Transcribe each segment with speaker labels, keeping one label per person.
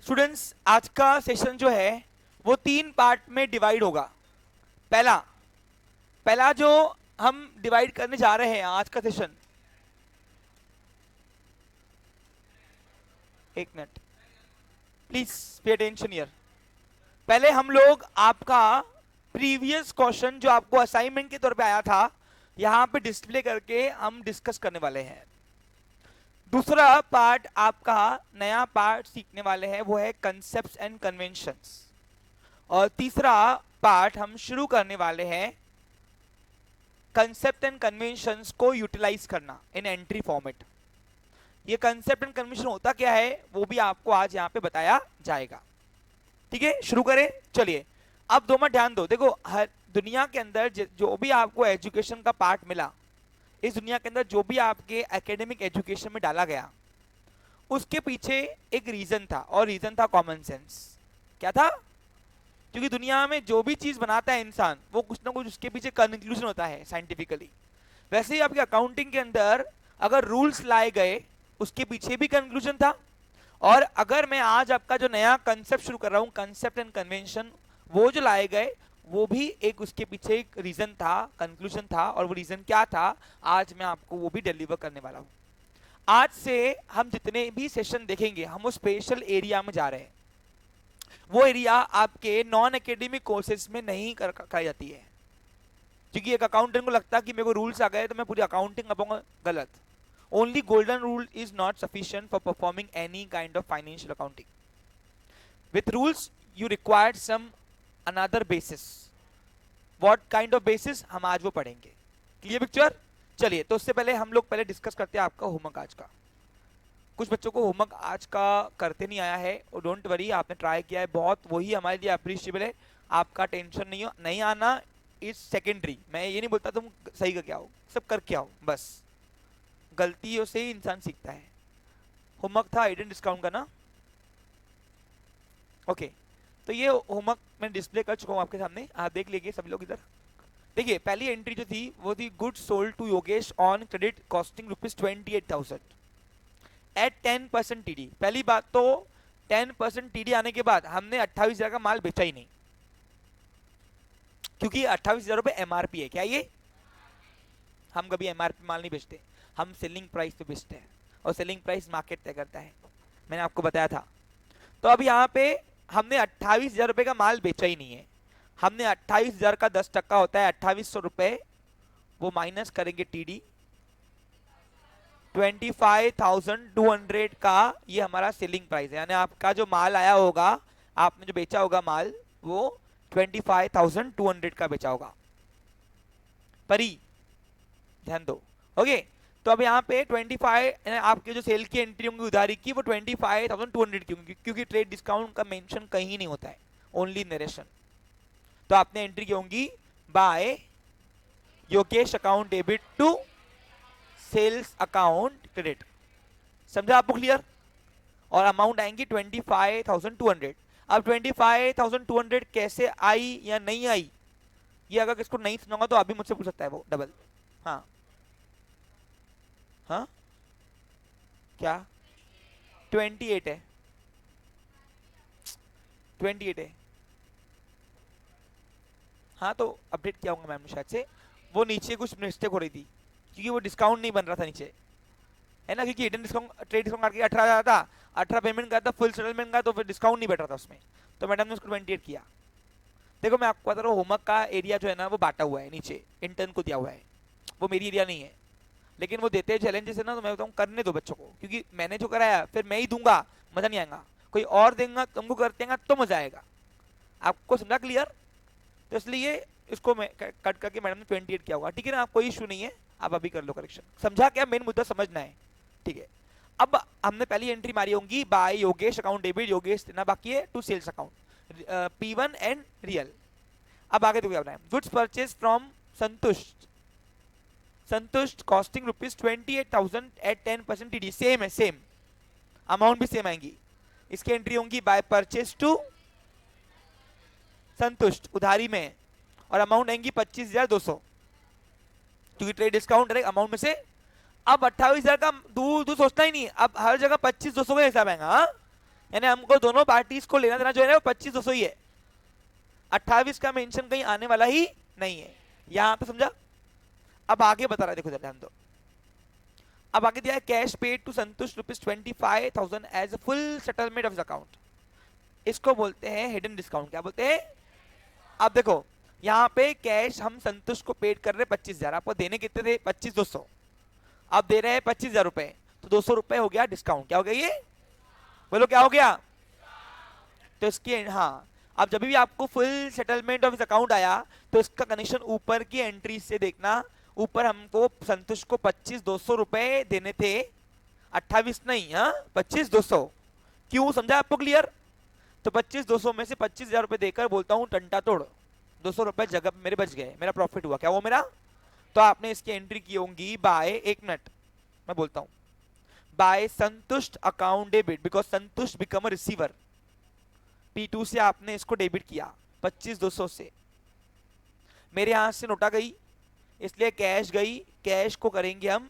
Speaker 1: Students, आज का session जो है वो 3 पार्ट में डिवाइड होगा। पहला पहला जो हम डिवाइड करने जा रहे हैं आज का सेशन, एक minute please pay attention here. पहले हम लोग आपका प्रीवियस क्वेश्चन जो आपको असाइनमेंट के तौर पे आया था यहां पे डिस्प्ले करके हम डिस्कस करने वाले हैं। दूसरा पार्ट आपका नया पार्ट सीखने वाले हैं, वो है कंसेप्ट्स एंड कन्वेंशंस। और तीसरा पार्ट हम शुरू करने वाले हैं कंसेप्ट एंड कन्वेंशंस को यूटिलाइज करना इन एंट्री फॉर्मेट। ये कंसेप्ट एंड कन्वेंशन होता क्या है वो भी आपको आज यहाँ पे बताया जाएगा। ठीक है, शुरू करें। चलिए, अब दो मिनट ध्यान दो। देखो, हर दुनिया के अंदर जो भी आपको एजुकेशन का पार्ट मिला, इस दुनिया के अंदर जो भी आपके एकेडमिक एजुकेशन में डाला गया, उसके पीछे एक रीजन था, और रीजन था कॉमन सेंस। क्या था? क्योंकि दुनिया में जो भी चीज बनाता है इंसान, वो कुछ ना कुछ उसके पीछे कंक्लूजन होता है साइंटिफिकली। वैसे ही आपके अकाउंटिंग के अंदर अगर रूल्स लाए गए, उसके पीछे भी कंक्लूजन था। और अगर मैं आज आपका जो नया कंसेप्ट शुरू कर रहा हूं, कंसेप्ट एंड कन्वेंशन, वो जो लाए गए वो भी एक उसके पीछे एक रीजन था, कंक्लूजन था। और वो रीजन क्या था, आज मैं आपको वो भी डिलीवर करने वाला हूं। आज से हम जितने भी सेशन देखेंगे, हम उस स्पेशल एरिया में जा रहे हैं। वो एरिया आपके नॉन एकेडमिक कोर्सेज में नहीं कराई जाती है, क्योंकि एक अकाउंटेंट को लगता है कि मेरे को रूल्स आ गए तो मैं पूरी अकाउंटिंग कर पाऊंगा। गलत। Only golden rule is not sufficient for performing any kind of financial accounting. With rules you required some another basis. What kind of basis, हम आज वो पढ़ेंगे। Clear picture? चलिए, तो उससे पहले हम लोग पहले डिस्कस करते हैं आपका होमवर्क आज का। कुछ बच्चों को होमवर्क आज का करते नहीं आया है, और डोंट वरी, आपने ट्राई किया है बहुत, वही हमारे लिए अप्रिशिएबल है। आपका टेंशन नहीं आना इज सेकेंडरी। मैं ये नहीं बोलता तुम सही करके आओ, सब करके आओ, बस गलतियों से ही इंसान सीखता है। होमवर्क था हिडन डिस्काउंट का ना? ओके, तो ये होमवर्क मैं डिस्प्ले कर चुका हूँ आपके सामने, आप देख लीजिए सभी लोग इधर। देखिए, पहली एंट्री जो थी वो थी good sold to Yogesh on credit costing ₹28,000 at 10% TD. पहली बात तो 10% टीडी आने के बाद हमने 28,000 का माल बेचा ही नहीं, क्योंकि 28,000 रुपए एमआरपी है। क्या ये? हम कभी एमआरपी माल नहीं बेचते, हम सेलिंग प्राइस पे बेचते हैं, और सेलिंग प्राइस मार्केट तय करता है, मैंने आपको बताया था। तो अब यहाँ पे हमने 28,000 रुपए का माल बेचा ही नहीं है। हमने 28,000 का 10% होता है 2,800 रुपए, वो माइनस करेंगे टीडी। 25,200 का ये हमारा सेलिंग प्राइस है, यानी आपका जो माल आया होगा, आपने जो बेचा होगा माल, वो 25,200 का बेचा होगा। परी ध्यान दो। ओके, तो अब यहाँ पे 25 आपके जो सेल की एंट्री होंगी उधारी की, वो 25,200 की होंगी, क्योंकि ट्रेड डिस्काउंट का मेंशन कहीं नहीं होता है, ओनली नरेशन। तो आपने एंट्री की होंगी by Yogesh account debit to sales account credit. समझा आपको? क्लियर? और अमाउंट आएंगी 25,200। अब 25,200 कैसे आई या नहीं आई, ये अगर किसको नहीं सुनाऊंगा तो अभी मुझसे पूछ सकता है वो डबल। हाँ हाँ, क्या 28 है? 28 है, हाँ। तो अपडेट किया होगा मैम ने शायद से, वो नीचे कुछ मिस्टेक हो रही थी, क्योंकि वो डिस्काउंट नहीं बन रहा था नीचे, है ना, क्योंकि हिडन डिस्काउंट ट्रेड डिस्काउंट करके 18,000 था, 18 पेमेंट का था, फुल सेटलमेंट का, तो फिर डिस्काउंट नहीं बैठ रहा था उसमें, तो मैडम ने उसको 28 किया। देखो, मैं आपको बता रहा हूँ, होमवर्क का एरिया जो है ना वो बांटा हुआ है, नीचे इंटर्न को दिया हुआ है, वो मेरी एरिया नहीं है। लेकिन वो देते हैं चैलेंजेस है ना, तो मैं बताऊँ करने दो बच्चों को, क्योंकि मैंने जो कराया फिर मैं ही दूंगा, मजा नहीं आएगा। कोई और देगा तुमको करते हैं तो मजा आएगा। आपको समझा? क्लियर? तो इसलिए इसको मैं कट करके मैडम ने 28 किया होगा, ठीक है ना? आप कोई इशू नहीं है, आप अभी कर लो करेक्शन। समझा? क्या मेन मुद्दा समझना है, ठीक है? अब हमने पहली एंट्री मारी होंगी by Yogesh account debit, Yogesh देना बाकी है, to sales account P1 and real. अब आगे तो क्या बनाए? गुड्स परचेज फ्रॉम संतुष्ट, संतुष्ट कॉस्टिंग ₹28,000 एट 10% टीडी। सेम है, सेम अमाउंट भी सेम आएंगी। इसकी एंट्री होंगी बाय परचेज टू संतुष्ट उधारी में, और अमाउंट आएंगी 25,200, क्योंकि ट्रेड डिस्काउंट है अमाउंट में से। अब 28,000 का दूर दूर सोचना ही नहीं, अब हर जगह 25,200 का हिसाब आएगा। यानी हमको दोनों पार्टीज को लेना देना जो है ना वो 25,200 ही है, 28 का मेंशन कहीं आने वाला ही नहीं है। यहां पे समझा? अब आगे बता रहा है, देखो जरा ध्यान दो। अब आगे दिया है cash paid to Santusht ₹25,000 as a full settlement of account. इसको बोलते हैं हिडन डिस्काउंट। क्या बोलते हैं? अब देखो यहाँ पे कैश हम संतुष्ट को पेड कर रहे 25,000, आपको देने कितने थे? 25,200। अब दे रहे हैं 25,000 रुपए, तो 200 रुपए हो गया डिस्काउंट। क्या हो गया ये? बोलो क्या हो गया? तो इसकी हाँ, अब जब भी आपको फुल सेटलमेंट ऑफ अकाउंट आया तो इसका कनेक्शन ऊपर की एंट्री से देखना। ऊपर हमको संतुष्ट को 25,200 रुपए देने थे, 28 नहीं, हाँ 25,200। क्यों? समझा आपको क्लियर? तो 25,200 में से 25,000 रुपए देकर बोलता हूँ टंटा तोड़, 200 रुपए जगह मेरे बच गए, मेरा प्रॉफिट हुआ। क्या वो मेरा? तो आपने इसकी एंट्री की होंगी बाय, एक मिनट मैं बोलता हूं, बाय संतुष्ट अकाउंट डेबिट, बिकॉज संतुष्ट बिकम अ रिसीवर। P2 से आपने इसको डेबिट किया 25,200 से, मेरे यहां से नोटा गई इसलिए कैश गई, कैश को करेंगे हम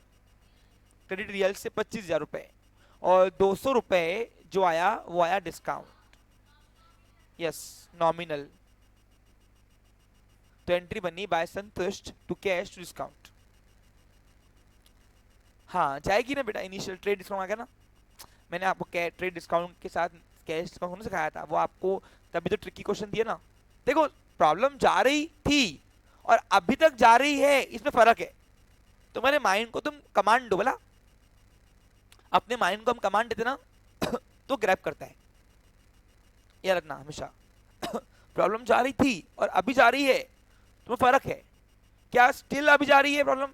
Speaker 1: क्रेडिट रियल से 25,000 रुपए, और 200 रुपए जो आया वो आया डिस्काउंट, यस नॉमिनल। तो एंट्री बनी बाय संतुष्ट टू कैश टू डिस्काउंट। हाँ जाएगी ना बेटा, इनिशियल ट्रेड डिस्काउंट आ गया ना। मैंने आपको ट्रेड डिस्काउंट के साथ कैश डिस्काउंट सिखाया था, वो आपको तभी तो ट्रिकी क्वेश्चन दिया ना। देखो प्रॉब्लम जा रही थी और अभी तक जा रही है, इसमें फर्क है। तुम्हारे माइंड को तुम कमांड दो, बोला अपने माइंड को हम कमांड देते ना तो ग्रैब करता है, याद रखना हमेशा। प्रॉब्लम जा रही थी और अभी जा रही है, तुम्हें फर्क है। क्या स्टिल अभी जा रही है प्रॉब्लम?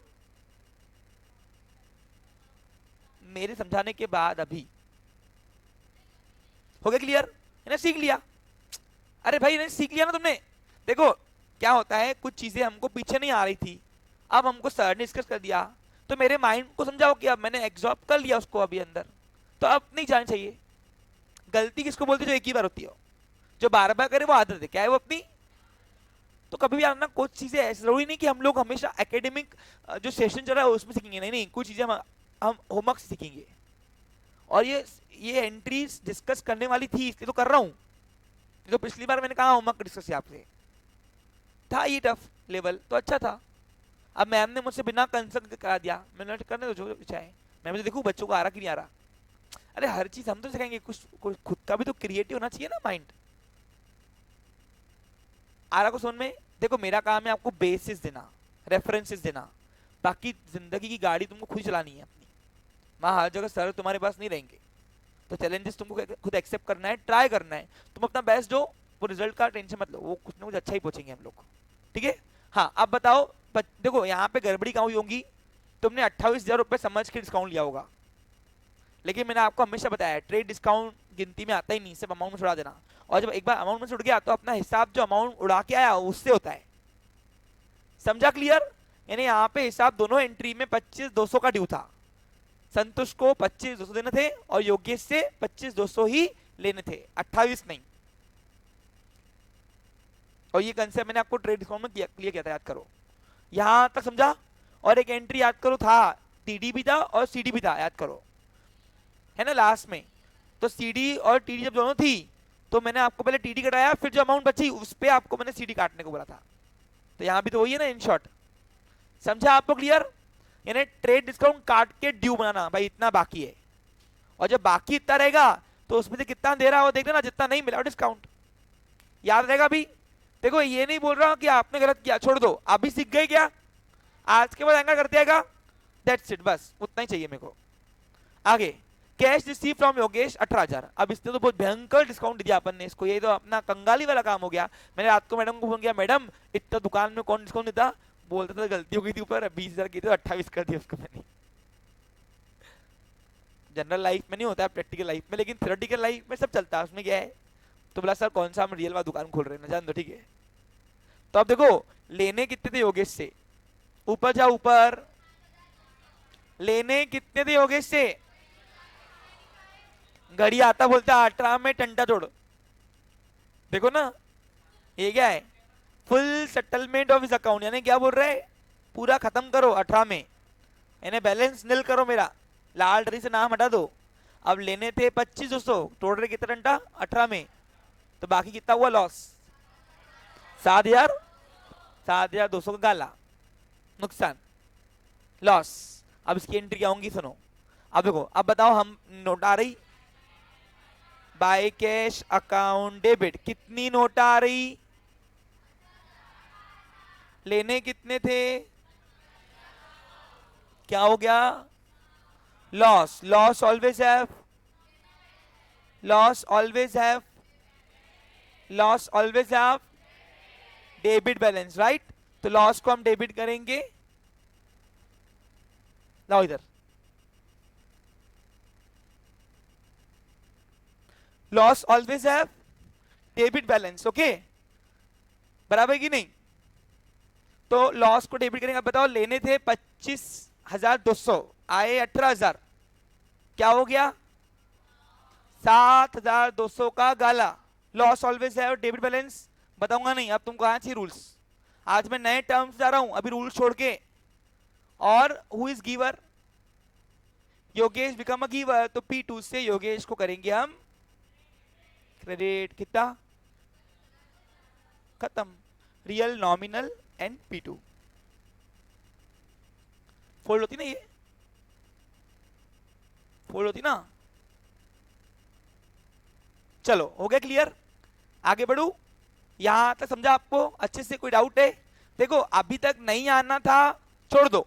Speaker 1: मेरे समझाने के बाद अभी हो गया क्लियर? इन्हें सीख लिया? अरे भाई इन्हें सीख लिया ना तुमने। देखो क्या होता है, कुछ चीजें हमको पीछे नहीं आ रही थी, अब हमको सर ने डिस्कस कर दिया, तो मेरे माइंड को समझाओ कि अब मैंने एब्जॉर्ब कर लिया उसको अभी अंदर, तो अब नहीं जाना चाहिए। गलती किसको बोलते? जो एक ही बार होती हो, जो बार बार करे वो आदत है। क्या है वो? अपनी। तो कभी भी आना, कुछ चीजें ऐसे जरूरी नहीं कि हम लोग हमेशा एकेडमिक जो सेशन चल रहा है उसमें सीखेंगे, नहीं नहीं, कुछ चीजें हम होमवर्क से सीखेंगे। और ये एंट्रीज डिस्कस करने वाली थी इसलिए तो कर रहा हूं। तो पिछली बार मैंने कहा होमवर्क डिस्कस आपसे था, ये टफ लेवल तो अच्छा था। अब मैम ने मुझसे बिना कंसर्न करा दिया, मैंने करने दो जो चाहे, मैं मुझे देखूं बच्चों को आ रहा कि नहीं आ रहा। अरे हर चीज हम तो सिखाएंगे, कुछ खुद का भी तो क्रिएटिव होना चाहिए ना माइंड। आ रहा को सुन में। देखो मेरा काम है आपको बेसिस देना, रेफरेंसेस देना, बाकी जिंदगी की गाड़ी तुमको खुद चलानी है अपनी। वहां हर जगह सर तुम्हारे पास नहीं रहेंगे, तो चैलेंजेस तुमको खुद एक्सेप्ट करना है, ट्राई करना है। तुम अपना बेस्ट दो, वो रिजल्ट का टेंशन मत लो, वो कुछ ना कुछ अच्छा ही पहुंचेंगे हम लोग, ठीक है। हाँ अब बताओ, देखो यहाँ पे गड़बड़ी कहाँ हुई होगी, तुमने 28,000 रुपए समझ के डिस्काउंट लिया होगा, लेकिन मैंने आपको हमेशा बताया ट्रेड डिस्काउंट गिनती में आता ही नहीं, सिर्फ अमाउंट में उड़ा देना। और जब एक बार अमाउंट में से उड़ गया तो अपना हिसाब जो अमाउंट उड़ा के आया उससे होता है। समझा क्लियर? यानी यहाँ पे हिसाब दोनों एंट्री में 25,200 का ड्यू था। संतोष को 25,200 देने थे और योगेश से 25,200 ही लेने थे, 28 नहीं। और ये कंसेप्ट मैंने आपको ट्रेड डिस्काउंट में क्लियर किया था, याद करो। यहां तक समझा? और एक एंट्री याद करो था, टीडी भी था और सीडी भी था, याद करो, है ना लास्ट में। तो सीडी और टीडी जब दोनों थी तो मैंने आपको पहले टीडी कटाया, फिर जो अमाउंट बची उस पर आपको मैंने सीडी काटने को बोला था। तो यहां भी तो वही है ना, इन शॉर्ट। समझा आपको क्लियर? यानी ट्रेड डिस्काउंट काट के ड्यू बनाना, भाई इतना बाकी है, और जब बाकी इतना रहेगा तो उसमें से कितना दे रहा है वो देख लेना, जितना नहीं मिला डिस्काउंट, याद रहेगा भी। देखो ये नहीं बोल रहा हूं कि आपने गलत किया, छोड़ दो, अभी सीख गए क्या, आज के बाद एंगर कर दिएगा, दैट्स इट, बस उतना ही चाहिए मेरे को। आगे कैश रिसीव फ्रॉम योगेश 18,000। अब इसने तो बहुत भयंकर डिस्काउंट दिया अपन ने इसको, ये तो अपना कंगाली वाला काम हो गया। मैंने रात को मैडम को फोन किया, मैडम इतना दुकान में कौन डिस्काउंट देता, बोलता था गलती हो गई थी, ऊपर 20,000 की तो 28 कर दिया उसको मैंने। जनरल लाइफ में नहीं होता है, प्रैक्टिकल लाइफ में, लेकिन थ्योरेटिकल लाइफ में सब चलता है। उसमें क्या है, तो बोला सर कौन सा हम रियल वाला दुकान खोल रहे हैं ना, जान दो, ठीक है। तो अब देखो लेने कितने थे योगेश से, ऊपर जाओ ऊपर, लेने कितने थे योगेश से, घड़ी आता बोलता 18 में टंटा तोड़। देखो ना ये क्या है, फुल सेटलमेंट ऑफ इस अकाउंट, यानी क्या बोल रहे हैं, पूरा खत्म करो 18 में, यानी बैलेंस निल करो, मेरा लाल ट्री से नाम हटा दो। अब लेने थे 25,200, टोटल कितना घंटा 18 में, तो बाकी कितना हुआ लॉस 7,000, 7,200 का गाला नुकसान लॉस। अब इसकी एंट्री क्या होंगी सुनो। अब देखो, अब बताओ, हम नोट आ रही बाय कैश अकाउंट डेबिट, कितनी नोट आ रही, लेने कितने थे, क्या हो गया loss, loss always have, loss always have, loss always have debit balance, right. तो लॉस को हम डेबिट करेंगे, लाओ इधर, loss always have debit balance, okay, बराबर की नहीं। तो लॉस को डेबिट करेंगे। अब बताओ, लेने थे 25,200, आए 18,000, क्या हो गया 7,200 का गाला, loss always have debit balance. बताऊंगा नहीं, अब तुमको आना चाहिए रूल्स। आज मैं नए टर्म्स जा रहा हूं अभी रूल्स छोड़ के। और who is giver, Yogesh become a giver, तो P2 से योगेश को करेंगे हम क्रेडिट, कितना खत्म, real nominal and P2 fold होती ना, ये फोल्ड होती ना। चलो हो गया क्लियर, आगे बढ़ू, यहां तक समझा आपको अच्छे से, कोई डाउट है। देखो अभी तक नहीं आना था छोड़ दो,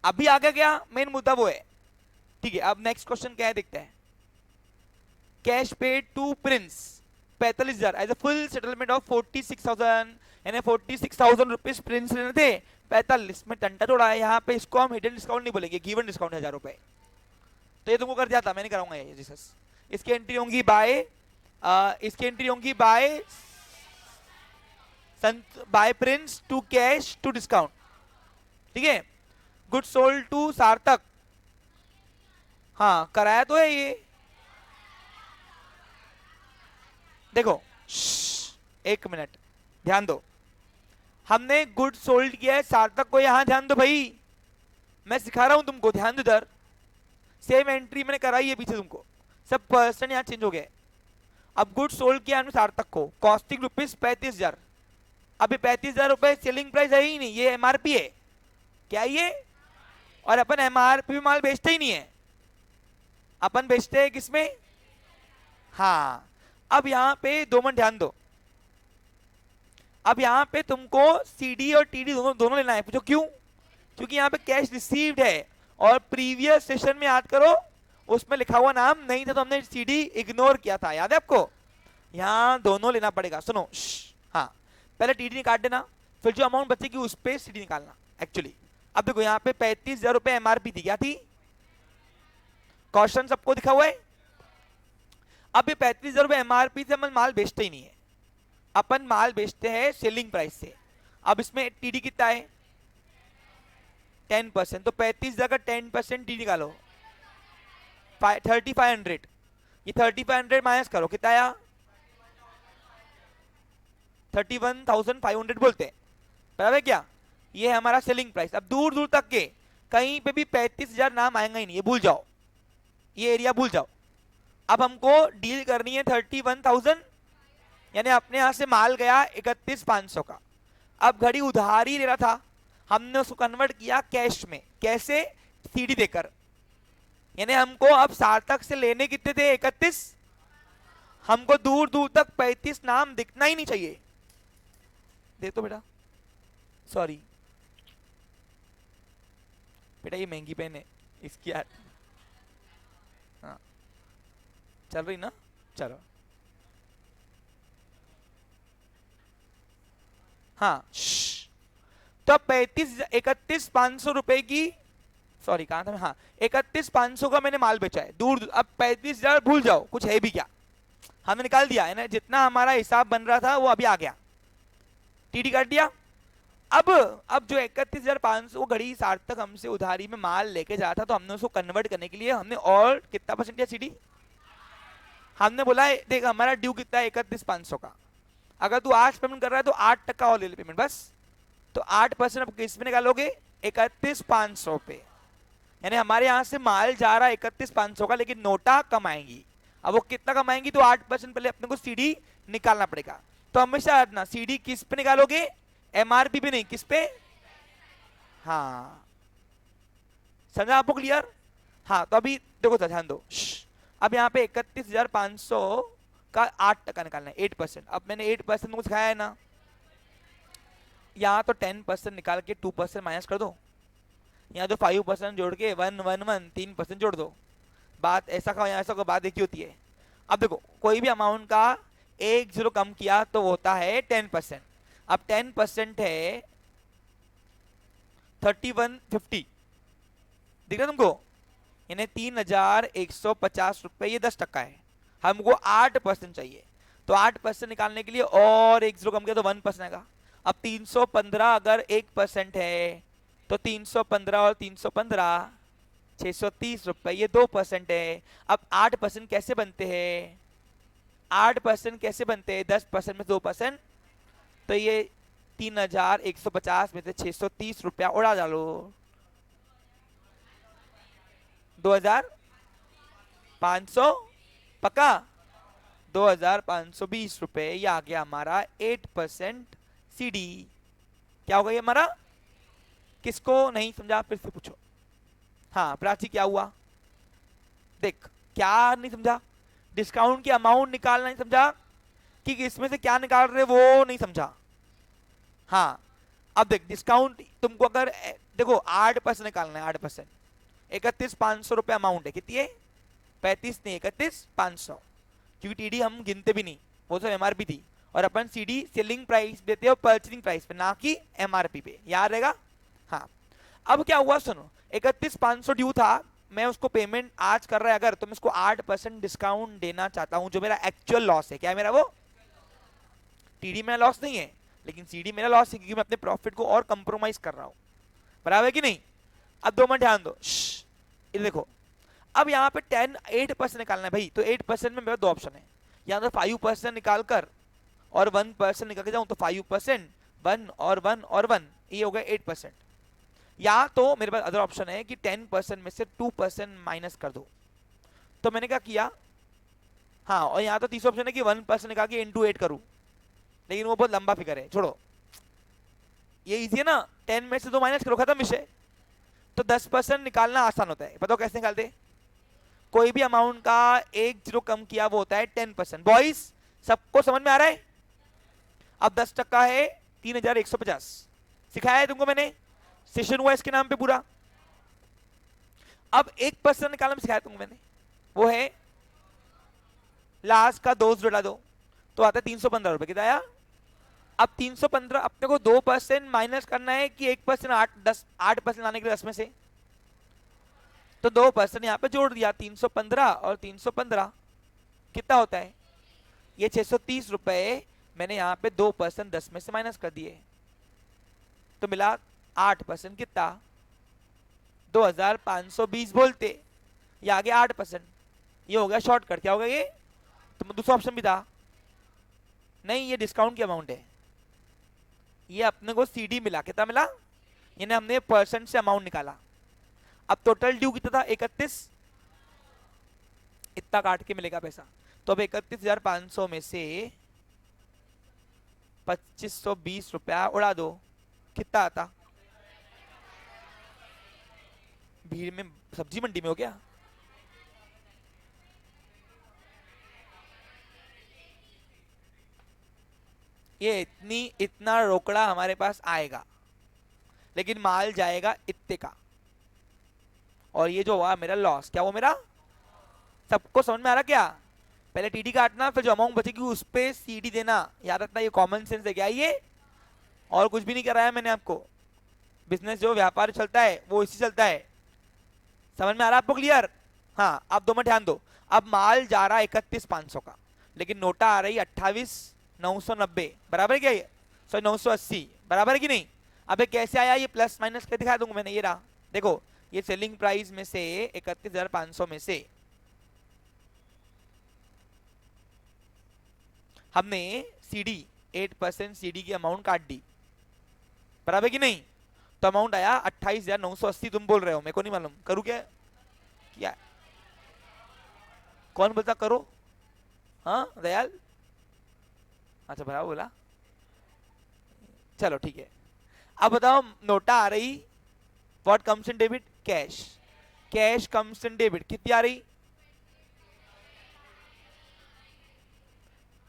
Speaker 1: अभी आगे गया मेन मुद्दा वो है, ठीक है। अब नेक्स्ट क्वेश्चन क्या है देखते हैं। Cash paid to Prince 45,000 as a full settlement of 46,000, यानी 46,000 रुपीज प्रिंस लेने थे, 45 में टंटा तोड़ा है। यहाँ पे इसको हम हिडन डिस्काउंट नहीं बोलेंगे, गिवन डिस्काउंट 1,000 रुपए। तो ये तुमको कर दिया था, मैं नहीं कराऊंगा ये जीसस। इसकी एंट्री होंगी बाय, इसकी एंट्री होंगी by by Prince to cash to discount, ठीक है। गुड सोल्ड टू सार्थक, हाँ कराया तो है ये। देखो एक मिनट ध्यान दो, हमने गुड सोल्ड किया है सार्थक को, यहां ध्यान दो भाई, मैं सिखा रहा हूं तुमको, ध्यान दो इधर। सेम एंट्री मैंने कराई है पीछे तुमको, सब पर्सन यहां चेंज हो गए। अब गुड सोल्ड किया हमने सार्थक को, कॉस्टिंग रुपीज 35,000। अभी 35,000 रुपए सेलिंग प्राइस है ही नहीं, ये एमआरपी है, क्या ये, और अपन एमआरपी में माल बेचते ही नहीं है, अपन बेचते हैं किसमें, हाँ। अब यहां पे दो मिनट ध्यान दो, अब यहां पे तुमको सीडी और टीडी दोनों लेना है। पूछो क्यों, क्योंकि यहां पे कैश रिसीव्ड है, और प्रीवियस सेशन में याद करो उसमें लिखा हुआ नाम नहीं था, तो हमने सीडी इग्नोर किया था, याद है आपको। यहां दोनों लेना पड़ेगा, सुनो हाँ, पहले टीडी निकाल देना, फिर जो अमाउंट बचेगी उस पे सीडी निकालना एक्चुअली। अब देखो यहाँ पे 35,000 रुपए एमआरपी थी, क्या थी, क्वेश्चन सबको दिखा हुआ है। अब ये 35,000 रुपए एमआरपी से हम माल बेचते ही नहीं है, अपन माल बेचते हैं सेलिंग प्राइस से। अब इसमें टीडी कितना है 10%, तो 35,000 का 10% टीडी निकालो 3500, ये 3500 माइनस करो, कितना आया 31,500 बोलते हैं, बराबर क्या, ये है हमारा सेलिंग प्राइस। अब दूर दूर तक के कहीं पे भी 35,000 नाम आएंगे ही नहीं, ये भूल जाओ, ये एरिया भूल जाओ। अब हमको डील करनी है 31,000, यानी अपने यहां से माल गया 31,500 का। अब घड़ी उधार ही ले रहा था, हमने उसको कन्वर्ट किया कैश में, कैसे, सीडी देकर, यानी हमको अब सार्थक से लेने कितने थे 31, हमको दूर दूर तक 35 नाम दिखना ही नहीं चाहिए। दे तो बेटा, सॉरी बेटा, ये महंगी पेन है, इसकी यार, हाँ चल रही ना, चलो हाँ तो अब 31,500 रुपए की, सॉरी कहा था मैं, हाँ 31,500 का मैंने माल बेचा है दूर दूर। अब 35,000 भूल जाओ, कुछ है भी क्या, हमने निकाल दिया है ना, जितना हमारा हिसाब बन रहा था वो अभी आ गया, टीडी काट दिया। अब जो 31,500 घड़ी सार्थक हमसे उधारी में माल लेके जाता, तो हमने उसको कन्वर्ट करने के लिए हमने और कितना परसेंट दिया सीडी, हमने बोला है देख हमारा ड्यू कितना है 31,500 का, अगर तू 8 पेमेंट कर रहा है तो 8% और ले ले पेमेंट बस। तो 8% अब किस में निकालोगे 31,500 पे, यानी हमारे यहाँ से माल जा रहा है 31,500 का, लेकिन नोटा कम आएंगी। अब वो कितना कम आएंगी, तो 8% पहले अपने को सीडी निकालना पड़ेगा। तो हमेशा याद रखना, सीडी किस पे निकालोगे, एमआरपी पे नहीं, किस पे? हाँ, समझा आपको क्लियर? हाँ, तो अभी देखो ध्यान दो। अब यहाँ पे 31,500 का 8% निकालना है, 8%। अब मैंने 8% तुमको सिखाया है ना, यहाँ तो 10% निकाल के 2% माइनस कर दो, यहाँ तो 5% जोड़ के 1 3% जोड़ दो। बात ऐसा का ऐसा को बात एक ही होती है। अब देखो, कोई भी अमाउंट का एक जीरो कम किया तो होता है 10%। अब 10% है 3150, दिख रहा है तुमको? यानी 3,150 रुपए, ये 10% है। हमको 8% चाहिए, तो 8% निकालने के लिए और एक जीरो कम किया तो 1% आएगा। अब 315 अगर 1% है तो 315 और 315 630 रुपए, ये 2% है। अब 8% कैसे बनते हैं, 8% कैसे बनते हैं, 10% में 2%, तो ये 3,150 में से 630 रुपया उड़ा डालो, 2,500 पक्का, 2,520 रुपए, ये आ गया हमारा 8% सीडी। क्या होगा ये हमारा? किसको नहीं समझा फिर से पूछो। हाँ प्राची, क्या हुआ? देख, क्या नहीं समझा? डिस्काउंट की अमाउंट निकालना नहीं समझा, कि इसमें से क्या निकाल रहे वो नहीं समझा। हाँ, अब देख, डिस्काउंट तुमको अगर देखो 8% निकालना है, 8%, 31,500 रुपए अमाउंट है, कितनी है? 35 नहीं, 31,500, क्योंकि टीडी हम गिनते भी नहीं, वो तो एमआरपी थी, और अपन सीडी सेलिंग प्राइस देते हैं परचेजिंग प्राइस पे, ना कि एमआरपी पे, याद रहेगा? हाँ, अब क्या हुआ सुनो, 31,500 ड्यू था, मैं उसको पेमेंट आज कर रहा है अगर, तो मैं उसको 8% डिस्काउंट देना चाहता हूं, जो मेरा एक्चुअल लॉस है। क्या है मेरा वो? टीडी मेरा लॉस नहीं है, लेकिन सीडी मेरा लॉस है, क्योंकि मैं अपने प्रॉफिट को और कंप्रोमाइज कर रहा हूं। बराबर है कि नहीं? अब 2 मिनट ध्यान दो, ये देखो, अब यहाँ पे 8% निकालना है भाई, तो 8% में मेरे 2 ऑप्शन है, या तो 5% निकाल कर और 1% निकाल के जाऊं, तो 5%, 1 और 1 और 1, ये हो गया 8%। या तो मेरे पास अदर ऑप्शन है कि 10% में से 2% माइनस कर दो, तो मैंने क्या किया, हाँ, और यहाँ तो तीसरा ऑप्शन है कि 1% निकाल के इंटू 8 करूं, लेकिन वो बहुत लंबा फिगर है, छोड़ो, ये इजी है ना, 10 में से 2 माइनस करो, खत्म विषय। तो 10% निकालना आसान होता है, बताओ कैसे निकालते? कोई भी अमाउंट का एक जीरो कम किया वो होता है 10%। बॉयज सबको समझ में आ रहा है? अब 10% है 3,150, सिखाया है तुमको मैंने, सेशन हुआ इसके नाम पे पूरा। अब 1% निकालना में सिखाया तुमको मैंने, वो है लास्ट का 2 जोड़ा दो, तो आता है 315 रुपए, कितना आया? अब 315 अपने को 2% माइनस करना है कि 1%, 8% लाने के लिए 10 में से, तो 2% यहाँ पे जोड़ दिया, 315 और 315 कितना होता है? ये 630 रुपए मैंने यहाँ पे 2% 10 में से माइनस कर दिए, तो मिला 8%, कितना? 2,520 बोलते, ये आ गया 8%, ये हो गया शॉर्टकट। क्या होगा ये? तो दूसरा ऑप्शन भी था नहीं, ये डिस्काउंट की अमाउंट है, ये अपने को सीडी मिला, कितना मिला? यानी हमने परसेंट से अमाउंट निकाला। अब टोटल ड्यू कितना था? 31, इतना काट के मिलेगा पैसा, तो अब 31,500 में से 2,520 रुपया उड़ा दो, कितना आता? भीड़ में सब्जी मंडी में हो गया। ये इतना रोकड़ा हमारे पास आएगा, लेकिन माल जाएगा इतने का, और ये जो हुआ मेरा लॉस, क्या वो मेरा? सबको समझ में आ रहा क्या? पहले टीडी काटना, फिर जो अमाउंट बचेगी उस पे सीडी देना, याद रखना, ये कॉमन सेंस है। क्या ये? और कुछ भी नहीं कराया मैंने आपको, बिजनेस जो व्यापार चलता है वो इसी चलता है। समझ में आ रहा है आपको? क्लियर? हाँ, अब 2 मिनट ध्यान दो। अब माल जा रहा है 31,500 का, लेकिन नोटा आ रही है 28,990, बराबर है क्या ये? सॉरी 980, बराबर है कि नहीं? अब ये कैसे आया? ये प्लस माइनस करके दिखा दूंगा मैंने, ये रहा देखो, ये सेलिंग प्राइस में से 31,500 में से हमने सीडी 8% सीडी की अमाउंट काट दी, बराबर कि नहीं? तो अमाउंट आया 28,980। तुम बोल रहे हो, मेरे को नहीं मालूम, करूँ क्या? क्या कौन बोलता करो? हाँ दयाल, अच्छा भरा बोला, चलो ठीक है। अब बताओ, नोटा आ रही, what comes in debit? Cash. Cash comes in debit, कितनी आ रही?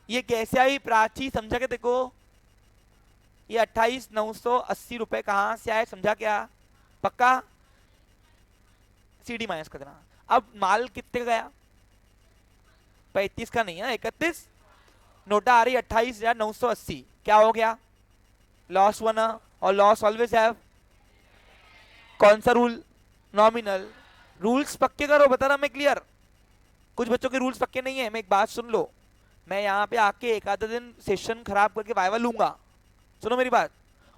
Speaker 1: ये कैसे आई प्राची, समझा क्या देखो? ये 28,980 रुपए कहां से आए, समझा क्या? पक्का? सीडी माइनस कर देना। अब माल कितने का गया? 35 का नहीं है, 31। नोटा आ रही 28,980, क्या हो गया? लॉस हुआ ना, और लॉस ऑलवेज हैव कौन सा रूल? नॉमिनल। रूल्स पक्के करो, बता रहा मैं क्लियर। कुछ बच्चों के रूल्स पक्के नहीं है। मैं एक बात सुन लो, मैं यहाँ पे आके एक आधा दिन सेशन खराब करके वाइवा लूंगा, सुनो मेरी बात,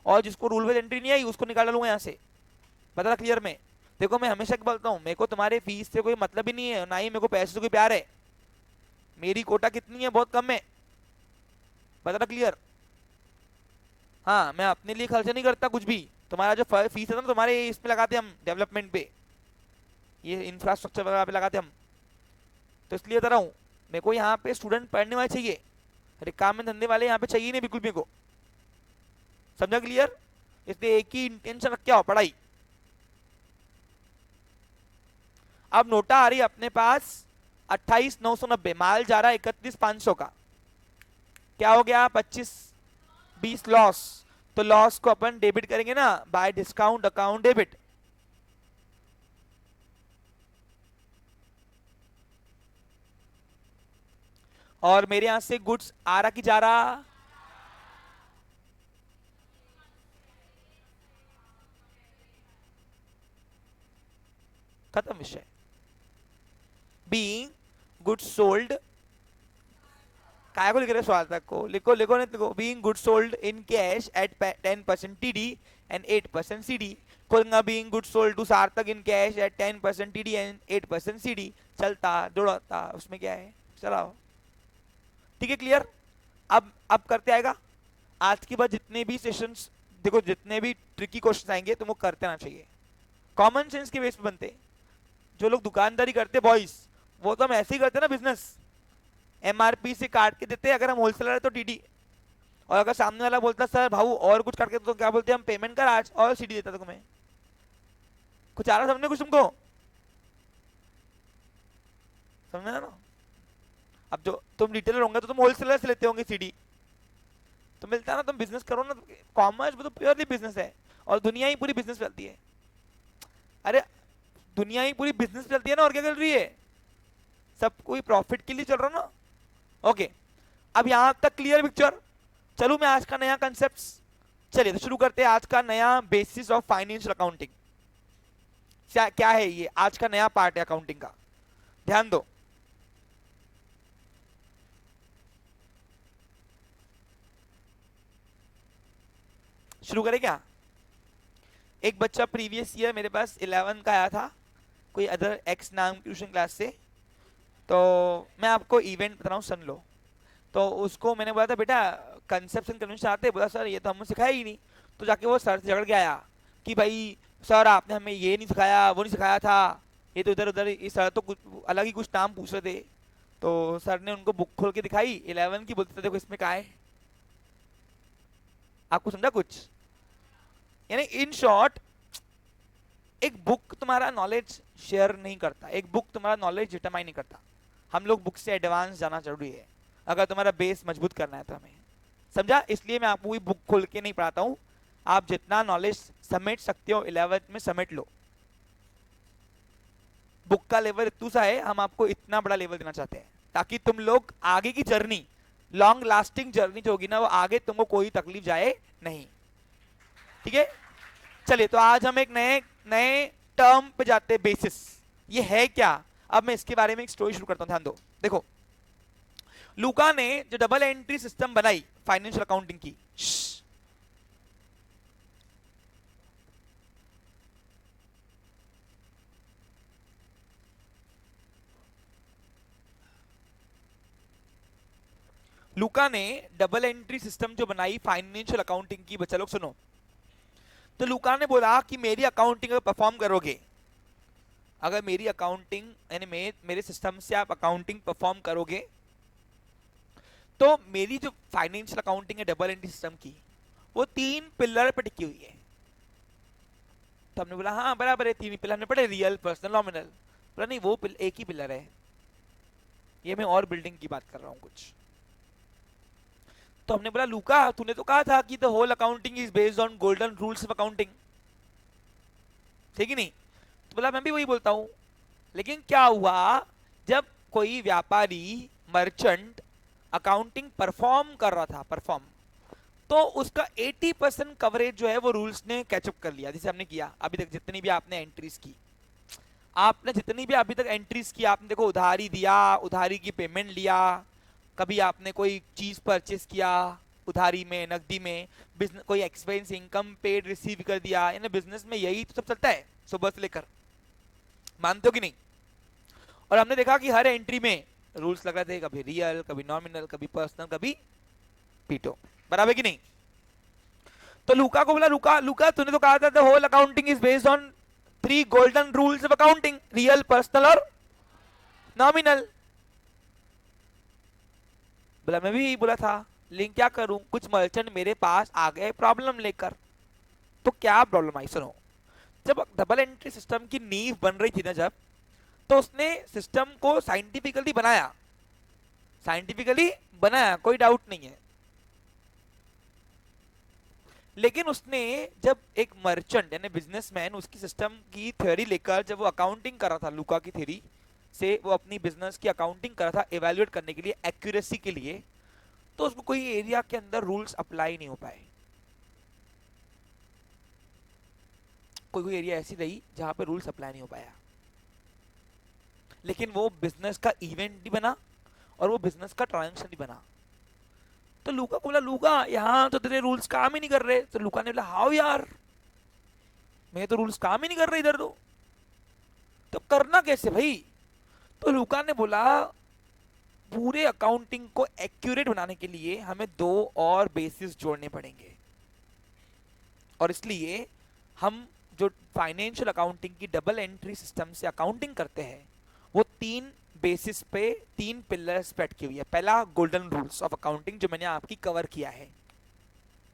Speaker 1: और जिसको रूल वाइज एंट्री नहीं आई उसको निकाल डालूंगा यहाँ से, बता रहा क्लियर में। देखो मैं हमेशा बोलता हूँ, मेरे को तुम्हारे फीस से कोई मतलब ही नहीं है, ना ही मेरे को पैसे से कोई प्यार है। मेरी कोटा कितनी है? बहुत कम है, बता रहा क्लियर। हाँ, मैं अपने लिए खर्चा नहीं करता कुछ भी। तुम्हारा जो फीस है ना, तुम्हारे इसमें लगाते हम डेवलपमेंट पे, ये इंफ्रास्ट्रक्चर वगैरह पे लगाते हम। तो इसलिए बता रहा हूँ, मेरे को यहाँ पे स्टूडेंट पढ़ने वाले चाहिए, अरे काम में धंधे वाले यहाँ पे चाहिए नहीं बिल्कुल मेरे को, समझा क्लियर? इसलिए एक ही इंटेंशन रख के आओ, पढ़ाई। अब नोटा आ रही अपने पास 28,990, माल जा रहा है 31,500 का, क्या हो गया? 25-20 लॉस। तो लॉस को अपन डेबिट करेंगे ना, बाय डिस्काउंट अकाउंट डेबिट। और मेरे यहां से गुड्स आ रहा कि जा रहा? खत्म विषय। बीइंग गुड्स सोल्ड, काय को लिख रहे सवाल तक को? लिखो लिखो नहीं लिखो। Being goods sold in cash at 10% TD and 8% CD. खोलूंगा बीइंग गुड्स सोल्ड टू सार्थक in cash at 10% TD and 8% CD. चलता दौड़ता, उसमें क्या है, चलाओ। ठीक है, क्लियर? अब करते आएगा। आज के बाद जितने भी सेशंस, देखो जितने भी ट्रिकी क्वेश्चन आएंगे तुमको करते आना चाहिए, कॉमन सेंस के बेस पे बनते। जो लोग दुकानदारी करते बॉयज, वो तो हम ऐसे ही करते ना बिजनेस, एमआरपी से काट के देते अगर हम होलसेलर है तो टीडी। और अगर सामने वाला बोलता सर भाऊ और कुछ काट के तो क्या बोलते हैं हम, पेमेंट कर आज, और सीडी देता था तुम्हें। कुछ आ रहा समझने कुछ तुमको? समझना ना? अब जो तुम रिटेलर होंगे तो तुम होलसेलर से लेते होंगे सीडी, तो मिलता है ना, तुम बिजनेस करो ना। कॉमर्स में तो प्योरली बिजनेस है, और दुनिया ही पूरी बिजनेस चलती है। अरे दुनिया ही पूरी बिजनेस चलती है ना, और क्या चल रही है? सब कोई प्रॉफिट के लिए चल रहा ना। ओके, अब यहां तक क्लियर पिक्चर? चलू मैं आज का नया कंसेप्ट, चलिए तो शुरू करते हैं आज का नया बेसिस ऑफ फाइनेंशियल अकाउंटिंग। क्या है ये आज का नया पार्ट है अकाउंटिंग का, ध्यान दो। शुरू करें क्या? एक बच्चा प्रीवियस ईयर मेरे पास 11 का आया था, कोई अदर एक्स नाम की ट्यूशन क्लास से। तो मैं आपको इवेंट बता रहा हूँ, सुन लो। तो उसको मैंने बोला था बेटा कंसेप्शन कन्वेंशन आते? बोला सर ये तो हमने सिखाया ही नहीं। तो जाके वो सर से झगड़ के आया कि भाई सर आपने हमें ये नहीं सिखाया, वो नहीं सिखाया था, ये तो इधर उधर, ये सर तो कुछ अलग ही कुछ नाम पूछ रहे थे। तो सर ने उनको बुक खोल के दिखाई 11 की, बोलते थे देखो इसमें क्या है। आपको समझा कुछ? यानी इन शॉर्ट, एक बुक तुम्हारा नॉलेज शेयर नहीं करता, एक बुक तुम्हारा नॉलेज डिटरमाइन नहीं करता। हम लोग बुक से एडवांस जाना जरूरी है अगर तुम्हारा बेस मजबूत करना है तो हमें, समझा? इसलिए मैं आपको बुक खोल के नहीं पढ़ाता हूँ। आप जितना नॉलेज समेट सकते हो 11th में समेट लो। बुक का लेवल इतना सा है, हम आपको इतना बड़ा लेवल देना चाहते हैं ताकि तुम लोग आगे की जर्नी, लॉन्ग लास्टिंग जर्नी जो होगी ना, वो आगे तुमको कोई तकलीफ जाए नहीं। ठीक है, चलिए तो आज हम एक नए नए टर्म पे जाते हैं, बेसिस। ये है क्या? अब मैं इसके बारे में एक स्टोरी शुरू करता हूं, ध्यान दो। देखो लूका ने जो डबल एंट्री सिस्टम बनाई फाइनेंशियल अकाउंटिंग की, लूका ने डबल एंट्री सिस्टम जो बनाई फाइनेंशियल अकाउंटिंग की, बच्चा लोग सुनो। तो लूका ने बोला कि मेरी अकाउंटिंग अगर परफॉर्म करोगे, अगर मेरी अकाउंटिंग यानी मेरे सिस्टम से आप अकाउंटिंग परफॉर्म करोगे, तो मेरी जो फाइनेंशियल अकाउंटिंग है डबल एंट्री सिस्टम की, वो 3 पिलर पे टिकी हुई है। तो हमने बोला हाँ बराबर है, 3 पिलर हमने पढ़े, रियल, पर्सनल, नॉमिनल। बोला नहीं, वो एक ही पिलर है, ये मैं और बिल्डिंग की बात कर रहा हूँ कुछ। तो हमने बोला लूका तूने तो कहा था कि the whole accounting is based on golden rules of accounting, ठीक है नहीं? तो बोला मैं भी वही बोलता हूँ, लेकिन क्या हुआ, जब कोई व्यापारी मर्चेंट अकाउंटिंग परफॉर्म कर रहा था, परफॉर्म, तो उसका 80% कवरेज जो है वो रूल्स ने कैचअप कर लिया। जैसे हमने किया अभी तक, जितनी भी आपने एंट्रीज की, आपने जितनी भी अभी तक एंट्रीज की, आपने देखो उधारी दिया, उधारी की पेमेंट लिया, कभी आपने कोई चीज परचेस किया उधारी में, नकदी में, बिजनेस कोई एक्सपेंस इनकम पेड रिसीव कर दिया, यानी बिजनेस में यही तो सब चलता है सुबह से लेकर, मानते हो कि नहीं? और हमने देखा कि हर एंट्री में रूल्स लग रहे थे, कभी रियल, कभी नॉमिनल, कभी पर्सनल, कभी पीटो, बराबर कि नहीं? तो लूका को बोला लूका लूका तूने तो कहा था the whole accounting is based on 3 golden rules of accounting, real, personal और नॉमिनल। बोला मैं भी यही बोला था, लेकिन क्या करूं, कुछ मर्चेंट मेरे पास आ गए प्रॉब्लम लेकर। तो क्या प्रॉब्लम आई, सुनो। जब डबल एंट्री सिस्टम की नींव बन रही थी ना, जब, तो उसने सिस्टम को साइंटिफिकली बनाया, साइंटिफिकली बनाया, कोई डाउट नहीं है। लेकिन उसने जब एक मर्चेंट यानी बिजनेसमैन उसकी सिस्टम की थ्योरी लेकर जब वो अकाउंटिंग कर रहा था, लूका की थ्योरी से वो अपनी बिजनेस की अकाउंटिंग कर रहा था एवेल्युएट करने के लिए, एक्यूरेसी के लिए, तो उसको कोई एरिया के अंदर रूल्स अप्लाई नहीं हो पाए। कोई कोई एरिया ऐसी रही जहां पे रूल्स अप्लाई नहीं हो पाया, लेकिन वो बिजनेस का इवेंट भी बना और वो बिजनेस का ट्रांजेक्शन भी बना। तो लूका को बोला लूका यहाँ तो तेरे रूल्स काम ही नहीं कर रहे। तो लूका ने बोला हाउ यार, मैं तो रूल्स काम ही नहीं कर रहे इधर, तो करना कैसे भाई? तो लूका ने बोला पूरे अकाउंटिंग को एक्यूरेट बनाने के लिए हमें 2 और बेसिस जोड़ने पड़ेंगे, और इसलिए हम जो फाइनेंशियल अकाउंटिंग की डबल एंट्री सिस्टम से अकाउंटिंग करते हैं, वो 3 बेसिस पे, 3 पिलर्स पे अटकी हुई है। पहला गोल्डन रूल्स ऑफ अकाउंटिंग, जो मैंने आपकी कवर किया है,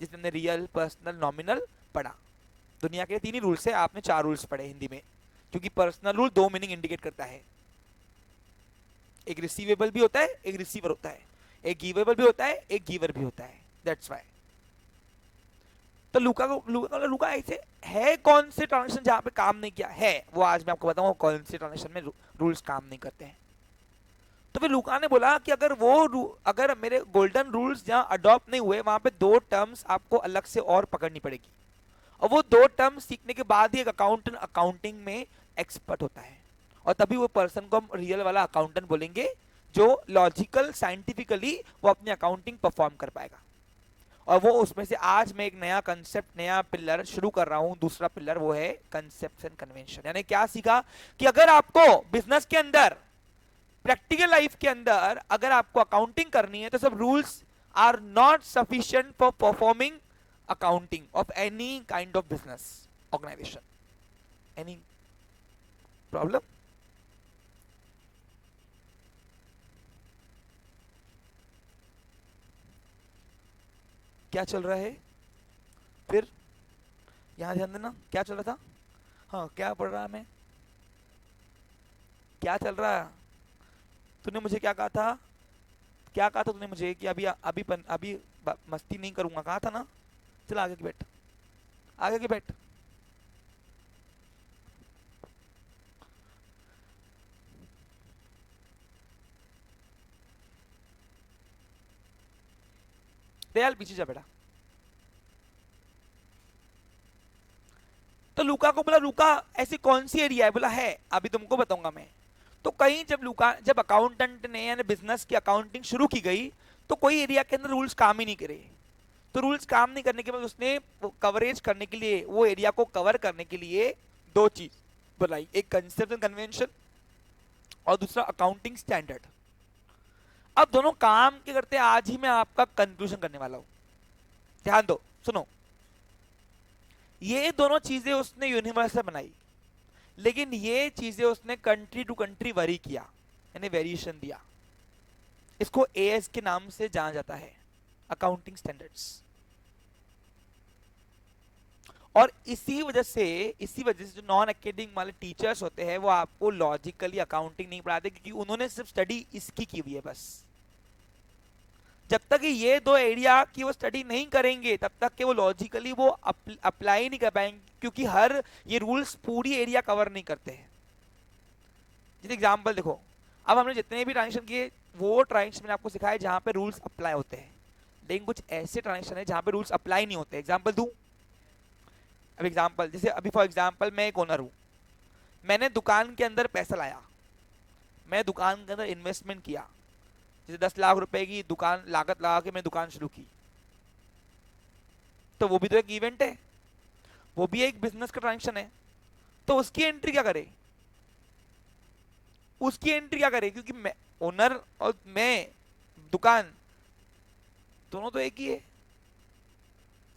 Speaker 1: जिसमें हमने रियल, पर्सनल, नॉमिनल पढ़ा। दुनिया के 3 ही रूल्स है, आपने 4 रूल्स पढ़े हिंदी में, क्योंकि पर्सनल रूल 2 मीनिंग इंडिकेट करता है, एक रिसीवेबल भी होता है, एक रिसीवर होता है, एक गिवेबल भी होता है, एक गिवर भी होता है, दैट्स व्हाई। तो लूका ऐसे है कौन से ट्रांजेक्शन जहां पे काम नहीं किया है, वो आज मैं आपको बताऊंगा कौन से ट्रांजेक्शन में रूल्स काम नहीं करते हैं। तो फिर लूका ने बोला कि अगर मेरे गोल्डन रूल्स जहां अडॉप्ट नहीं हुए, वहां पे 2 टर्म्स आपको अलग से और पकड़नी पड़ेगी, और वो 2 टर्म्स सीखने के बाद ही एक अकाउंटेंट अकाउंटिंग में एक्सपर्ट होता है, और तभी वो पर्सन को हम रियल वाला अकाउंटेंट बोलेंगे, जो लॉजिकल साइंटिफिकली वो अपनी अकाउंटिंग परफॉर्म कर पाएगा। और वो उसमें से आज मैं एक नया कंसेप्ट, नया पिलर शुरू कर रहा हूं। दूसरा पिलर वो है कंसेप्ट एंड कन्वेंशन। यानी क्या सीखा कि अगर आपको बिजनेस के अंदर, प्रैक्टिकल लाइफ के अंदर अगर आपको अकाउंटिंग करनी है, तो सब rules are not sufficient for performing accounting of any kind of business organization. Any problem? क्या चल रहा है फिर? यहां ध्यान देना, क्या चल रहा था? हाँ, क्या पढ़ रहा है मैं? क्या चल रहा है? तूने मुझे क्या कहा था? क्या कहा था तूने मुझे कि अभी अभी अभी मस्ती नहीं करूंगा, कहा था ना? चल आगे की बैठ, आगे की बैठ। दयाल पीछे जा बेटा। तो लूका को बोला लूका ऐसी कौन सी एरिया है? बोला है, अभी तुमको बताऊंगा मैं। तो कहीं जब अकाउंटेंट ने यानी बिजनेस की अकाउंटिंग शुरू की गई, तो कोई एरिया के अंदर रूल्स काम ही नहीं करे। तो रूल्स काम नहीं करने के बाद उसने कवरेज करने के लिए, वो एरिया को कवर करने के लिए 2 चीज बनाई, एक कंसेप्ट एंड कन्वेंशन और दूसरा अकाउंटिंग स्टैंडर्ड। अब दोनों काम क्या करते हैं, आज ही मैं आपका कंक्लूजन करने वाला हूं, ध्यान दो, सुनो। ये दोनों चीजें उसने यूनिवर्सल बनाई, लेकिन ये चीजें उसने कंट्री टू कंट्री वरी किया, यानी वेरिएशन दिया। इसको एएस के नाम से जाना जाता है, अकाउंटिंग स्टैंडर्ड्स। और इसी वजह से जो नॉन एकेडमिक वाले टीचर्स होते हैं वो आपको लॉजिकली अकाउंटिंग नहीं पढ़ाते, क्योंकि उन्होंने सिर्फ स्टडी इसकी की हुई है बस। जब तक ये दो एरिया की वो स्टडी नहीं करेंगे तब तक कि वो लॉजिकली वो अप्लाई नहीं कर पाएंगे, क्योंकि हर ये रूल्स पूरी एरिया कवर नहीं करते हैं। जैसे एग्जांपल देखो, अब हमने जितने भी ट्रांजेक्शन किए वो ट्रांजेक्शन मैंने आपको सिखाया जहां पे रूल्स अप्लाई होते हैं, लेकिन कुछ ऐसे ट्रांजेक्शन है जहां पे रूल्स अप्लाई नहीं होते। एग्जांपल दूं, अब एग्जांपल जैसे अभी फॉर एग्जांपल मैं एक ओनर हूं, मैंने दुकान के अंदर पैसा लाया, मैं दुकान के अंदर इन्वेस्टमेंट किया, जैसे 10 लाख रुपए की दुकान लागत लगा के मैंने दुकान शुरू की, तो वो भी तो एक इवेंट है, वो भी एक बिजनेस का ट्रांजेक्शन है। तो उसकी एंट्री क्या करे, उसकी एंट्री क्या करे, क्योंकि मैं ओनर और मैं दुकान दोनों तो एक ही है।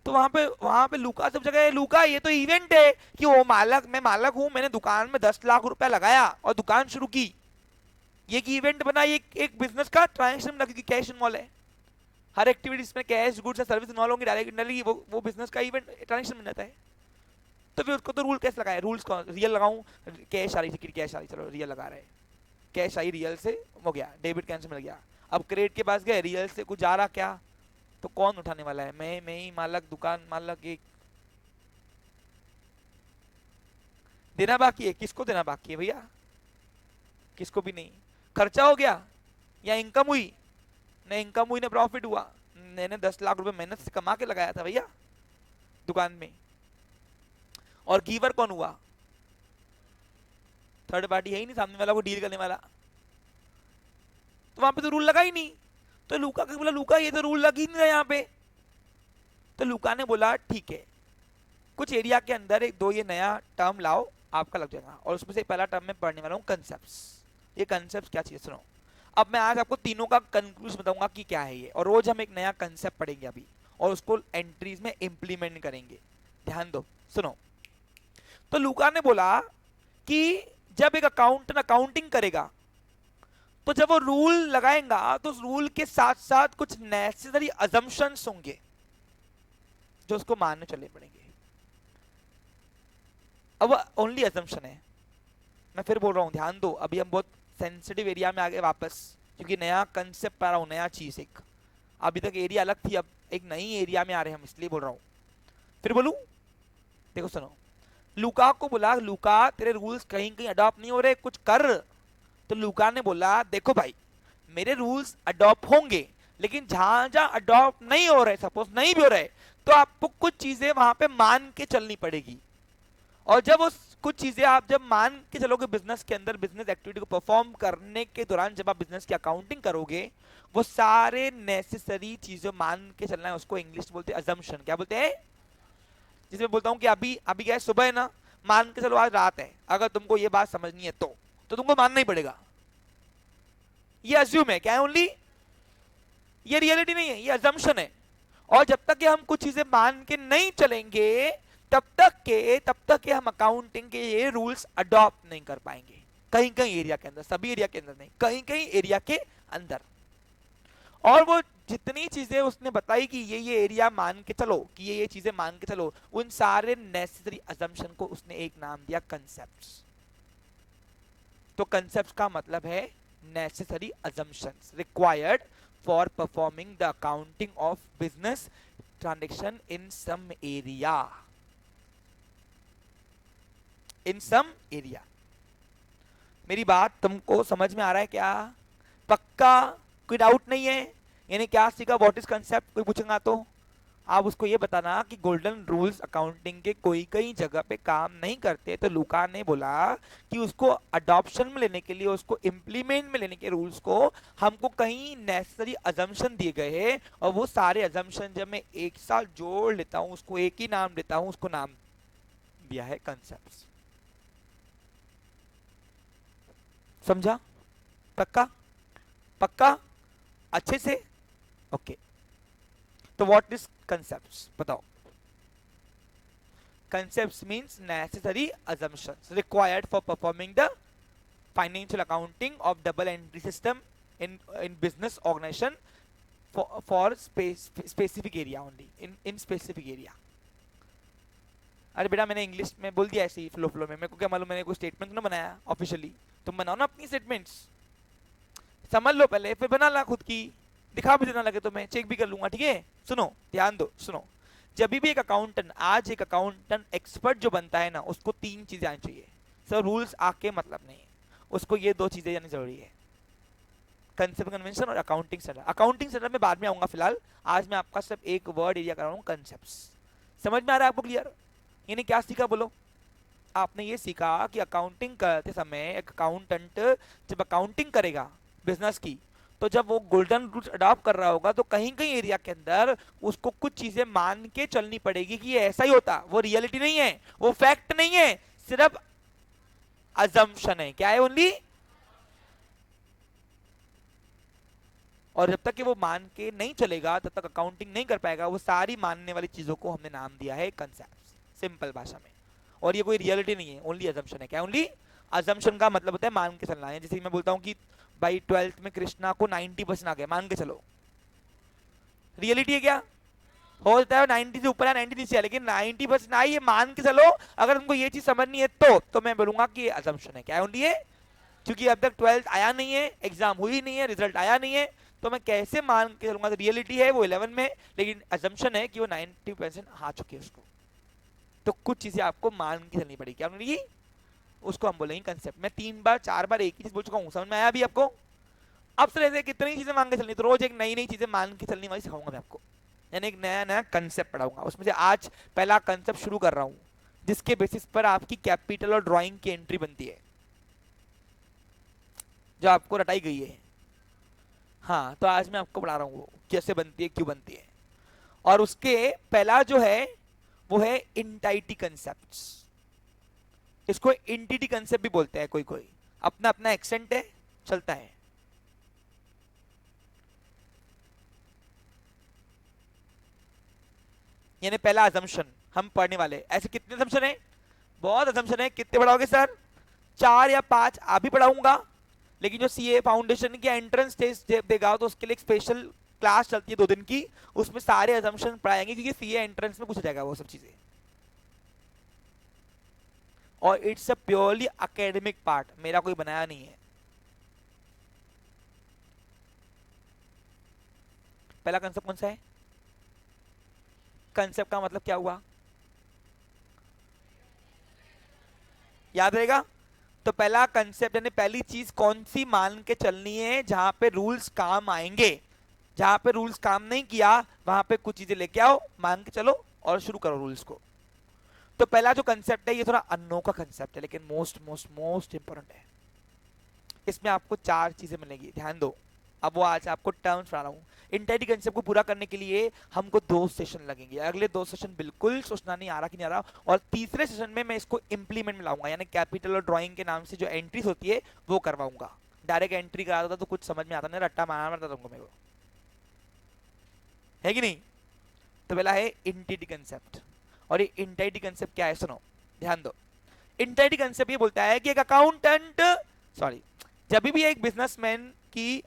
Speaker 1: तो वहां पे लूका सब जगह है, लूका ये तो इवेंट है कि वो मालक, मैं मालक हूं, मैंने दुकान में 10 लाख रुपया लगाया और दुकान शुरू की, ये इवेंट बना, ये एक बिजनेस का ट्रांजेक्शन बना, क्योंकि कैश इन्वॉल्व है। हर एक्टिविटीज में कैश गुड्स या सर्विस इन्वॉल्व होंगे, डायरेक्ट इंडायरेक्टली वो बिजनेस का इवेंट ट्रांजेक्शन बन जाता है। तो फिर उसको तो रूल कैसे लगाए, रूल्स कौन, रियल लगाऊं, कैश आ रही थी, कैश आ रही, चलो रियल लगा रहे, कैश आई रियल से हो गया, डेबिट कैंसिल मिल गया। अब क्रेडिट के पास गए, रियल से कुछ जा रहा क्या, तो कौन उठाने वाला है, मैं ही मालक, दुकान मालक, एक देना बाकी है, किसको देना बाकी है भैया, किसको भी नहीं। खर्चा हो गया या इनकम हुई, न इनकम हुई न प्रॉफिट हुआ, मैंने 10 लाख रुपए मेहनत से कमा के लगाया था भैया दुकान में। और गिवर कौन हुआ, थर्ड पार्टी है ही नहीं सामने वाला को डील करने वाला, तो वहां पे तो रूल लगा ही नहीं। तो लूका का बोला, लूका ये तो रूल लग ही नहीं रहा यहाँ पे। तो लूका ने बोला ठीक है, कुछ एरिया के अंदर एक दो ये नया टर्म लाओ, आपका लग जाएगा। और उसमें से पहला टर्म में पढ़ने वाला हूँ कंसेप्ट। ये कंसेप्ट क्या चीज, सुनो। अब मैं आज आपको तीनों का कंक्लूजन बताऊंगा कि क्या है ये, और रोज हम एक नया कंसेप्ट पढ़ेंगे अभी, और उसको एंट्रीज में इंप्लीमेंट करेंगे। ध्यान दो, सुनो। तो लूका ने बोला कि जब एक अकाउंटेंट अकाउंटिंग करेगा, तो जब वो रूल लगाएगा तो उस रूल के साथ साथ कुछ नेसेसरी अजम्पशंस होंगे जो उसको मानने चलने पड़ेंगे। अब ओनली अजम्पशन है, मैं फिर बोल रहा हूं, ध्यान दो, अभी हम बहुत सेंसिटिव एरिया में आ गए वापस, क्योंकि नया कंसेप्ट पा रहा हूं, नया चीज एक। अभी तक एरिया अलग थी, अब एक नई एरिया में आ रहे हैं हम, इसलिए बोल रहा हूं। फिर बोलूं, देखो सुनो, लूका को बोला, लूका तेरे रूल्स कहीं कहीं अडॉप्ट नहीं हो रहे, कुछ कर। तो लूका ने बोला, देखो भाई, मेरे रूल्स अडॉप्ट होंगे, लेकिन जहां जहां अडॉप्ट नहीं हो रहे, सपोज नहीं भी हो रहे, तो आपको कुछ चीजें वहां पे मान के चलनी पड़ेगी। और जब उस कुछ चीजें आप जब मान के चलोगे बिजनेस के अंदर, बिजनेस एक्टिविटी को परफॉर्म करने के दौरान जब आप बिजनेस की अकाउंटिंग करोगे, वो सारे नेसेसरी चीजें मान के चलना है, उसको इंग्लिश बोलते हैं अजम्पशन। क्या बोलते हैं, जिसमें बोलता हूं कि अभी अभी क्या है, सुबह है ना, मान के चलो आज रात है, अगर तुमको ये बात समझनी है तो तुमको मानना ही पड़ेगा। ये अज्यूम है, क्या है ओनली, ये रियलिटी नहीं है, ये अजम्पशन है। और जब तक कि हम कुछ चीजें मान के नहीं चलेंगे तब तक के हम अकाउंटिंग के ये रूल्स अडॉप्ट नहीं कर पाएंगे, कहीं कहीं एरिया के अंदर, सभी एरिया के अंदर नहीं, कहीं कहीं एरिया के अंदर। और वो जितनी चीजें उसने बताई कि ये एरिया मान के चलो, कि ये चीजें मान के चलो, उन सारे नेसेसरी अजम्पशन को उसने एक नाम दिया कंसेप्ट्स। तो कंसेप्ट्स का मतलब है necessary assumptions required for performing the accounting of business transaction in some area, in some area. मेरी बात तुमको समझ में आ रहा है क्या, पक्का, कोई डाउट नहीं है। यानी क्या सीखा, व्हाट इज कंसेप्ट, कोई पूछेगा तो आप उसको ये बताना कि गोल्डन रूल्स अकाउंटिंग के कोई कई जगह पे काम नहीं करते। तो लूका ने बोला कि उसको अडॉप्शन में लेने के लिए, उसको इंप्लीमेंट में लेने के रूल्स को हमको कहीं नेसेसरी अजम्पशन दिए गए हैं, और वो सारे अजम्पशन जब मैं एक साथ जोड़ लेता हूं, उसको एक ही नाम देता हूं, उसको नाम दिया है कंसेप्ट। समझा, पक्का, पक्का, अच्छे से, ओके। तो व्हाट इज कंसेप्ट्स बताओ। concepts means necessary assumptions required for performing the financial accounting of double entry system in business organization for specific area only in specific area. अरे बेटा मैंने इंग्लिश में बोल दिया ऐसे ही फ्लो में, मेरे को क्या मालूम, मैंने कोई स्टेटमेंट ना बनाया ऑफिशियली, तुम बनाओ ना अपनी स्टेटमेंट्स, समझ लो पहले फिर बना ला खुद की, दिखा भी देना लगे तो मैं चेक भी कर लूंगा, ठीक है। सुनो ध्यान दो, सुनो, जब भी एक अकाउंटेंट, आज एक अकाउंटेंट एक्सपर्ट जो बनता है ना, उसको 3 चीजें आनी चाहिए सर, रूल्स आके मतलब नहीं है, उसको ये 2 चीजें आनी जरूरी है, कंसेप्ट कन्वेंशन और अकाउंटिंग सेटअप। अकाउंटिंग सेटअप में बाद में आऊंगा, फिलहाल आज मैं आपका सिर्फ एक वर्ड एरिया कर रहा हूँ, कंसेप्ट। समझ में आ रहा है आपको क्लियर? यानी क्या सीखा बोलो? आपने ये सीखा कि अकाउंटिंग करते समय एक अकाउंटेंट जब अकाउंटिंग करेगा बिजनेस की, तो जब वो गोल्डन रूल्स अडॉप्ट कर रहा होगा तो कहीं कहीं एरिया के अंदर उसको कुछ चीजें मान के चलनी पड़ेगी कि ये ऐसा ही होता, वो रियलिटी नहीं है, वो फैक्ट नहीं है, सिर्फ अजम्पशन है। क्या है? ओनली। और जब तक कि वो मान के नहीं चलेगा तब तक अकाउंटिंग नहीं कर पाएगा। वो सारी मानने वाली चीजों को हमने नाम दिया है कंसेप्ट, सिंपल भाषा में। और ये कोई रियलिटी नहीं है, ओनली अजम्पशन है। क्या? ओनली अजम्पशन का मतलब होता है मान के चलना है। जैसे मैं बोलता हूँ कि भाई 12th में कृष्णा को 90% आ गया, मान के चलो, रियलिटी है क्या? हो सकता है 90 से ऊपर है 90 नीचे है, लेकिन 90% आई ये मान के चलो। अगर तुमको ये चीज समझनी है तो मैं बोलूंगा कि ये अजम्पशन है। क्या ओनली है? क्योंकि अब तक 12th आया नहीं है, एग्जाम हुई नहीं है, रिजल्ट आया नहीं है, तो मैं कैसे मान के चलूंगा? तो रियलिटी है वो 11 में, लेकिन अजम्पशन है कि वो 90% आ चुकी है उसको। तो कुछ चीजें आपको मान के चलनी पड़ेगी। क्या बोलेगी? उसको हम बोलेंगे कंसेप्ट। मैं 3 बार 4 बार एक ही चीज बोल चुका हूँ, समझ में आया अभी आपको? अब से ऐसे कितनी चीजें मान के चलनी, तो रोज एक नई नई चीजें मान के चलने वाली सिखाऊंगा मैं आपको, यानी एक नया नया कंसेप्ट पढ़ाऊंगा। उसमें से आज पहला कंसेप्ट शुरू कर रहा हूँ, जिसके बेसिस पर आपकी कैपिटल और ड्राइंग की एंट्री बनती है, जो आपको रटाई गई है। हाँ, तो आज मैं आपको पढ़ा रहा हूँ कैसे बनती है, क्यों बनती है। और उसके पहला जो है वो है इंटाइटी कंसेप्ट। इसको इंटिटी कंसेप्ट भी बोलते हैं, कोई कोई, अपना अपना एक्सेंट है, चलता है। यानी पहला अजम्पशन हम पढ़ने वाले। ऐसे कितने अजम्पशन है? बहुत अजम्पशन है। कितने पढ़ाओगे सर? 4 या 5 आप भी पढ़ाऊंगा, लेकिन जो सीए फाउंडेशन की एंट्रेंस टेस्ट देगा तो उसके लिए एक स्पेशल क्लास चलती है 2 दिन की, उसमें सारे अजम्पशन पढ़ाएंगे, क्योंकि सीए एंट्रेंस में पूछा जाएगा वो सब चीजें। और it's a purely academic part, मेरा कोई बनाया नहीं है। पहला कंसेप्ट कौन सा है? कंसेप्ट का मतलब क्या हुआ? याद रहेगा? तो पहला कंसेप्ट यानी पहली चीज कौन सी मान के चलनी है, जहां पे रूल्स काम आएंगे। जहां पे रूल्स काम नहीं किया वहां पे कुछ चीजें लेके आओ, मान के चलो और शुरू करो रूल्स को। तो पहला जो कंसेप्ट है ये थोड़ा अनोखा कंसेप्ट है, लेकिन मोस्ट मोस्ट मोस्ट इंपॉर्टेंट है। इसमें आपको 4 चीजें मिलेंगी, ध्यान दो। अब वो आज आपको टर्म्स पढ़ा रहा हूँ। इंटाइटी कंसेप्ट को पूरा करने के लिए हमको 2 सेशन लगेंगे। अगले 2 सेशन बिल्कुल सोचना नहीं आ रहा कि नहीं आ रहा, और तीसरे सेशन में मैं इसको इंप्लीमेंट में लाऊंगा, यानी कैपिटल और ड्राइंग के नाम से जो एंट्रीज होती है वो करवाऊंगा। डायरेक्ट एंट्री कराता था तो कुछ समझ में आता नहीं, रट्टा मारना पड़ता तुमको, मेरे को, है कि नहीं? तो पहला है इंटिटी कंसेप्ट। और ये इंटाइटी कंसेप्ट क्या है सुनो, ध्यान दो। इंटाइटी कंसेप्ट ये बोलता है कि एक अकाउंटेंट, सॉरी, जब भी एक बिजनेसमैन की,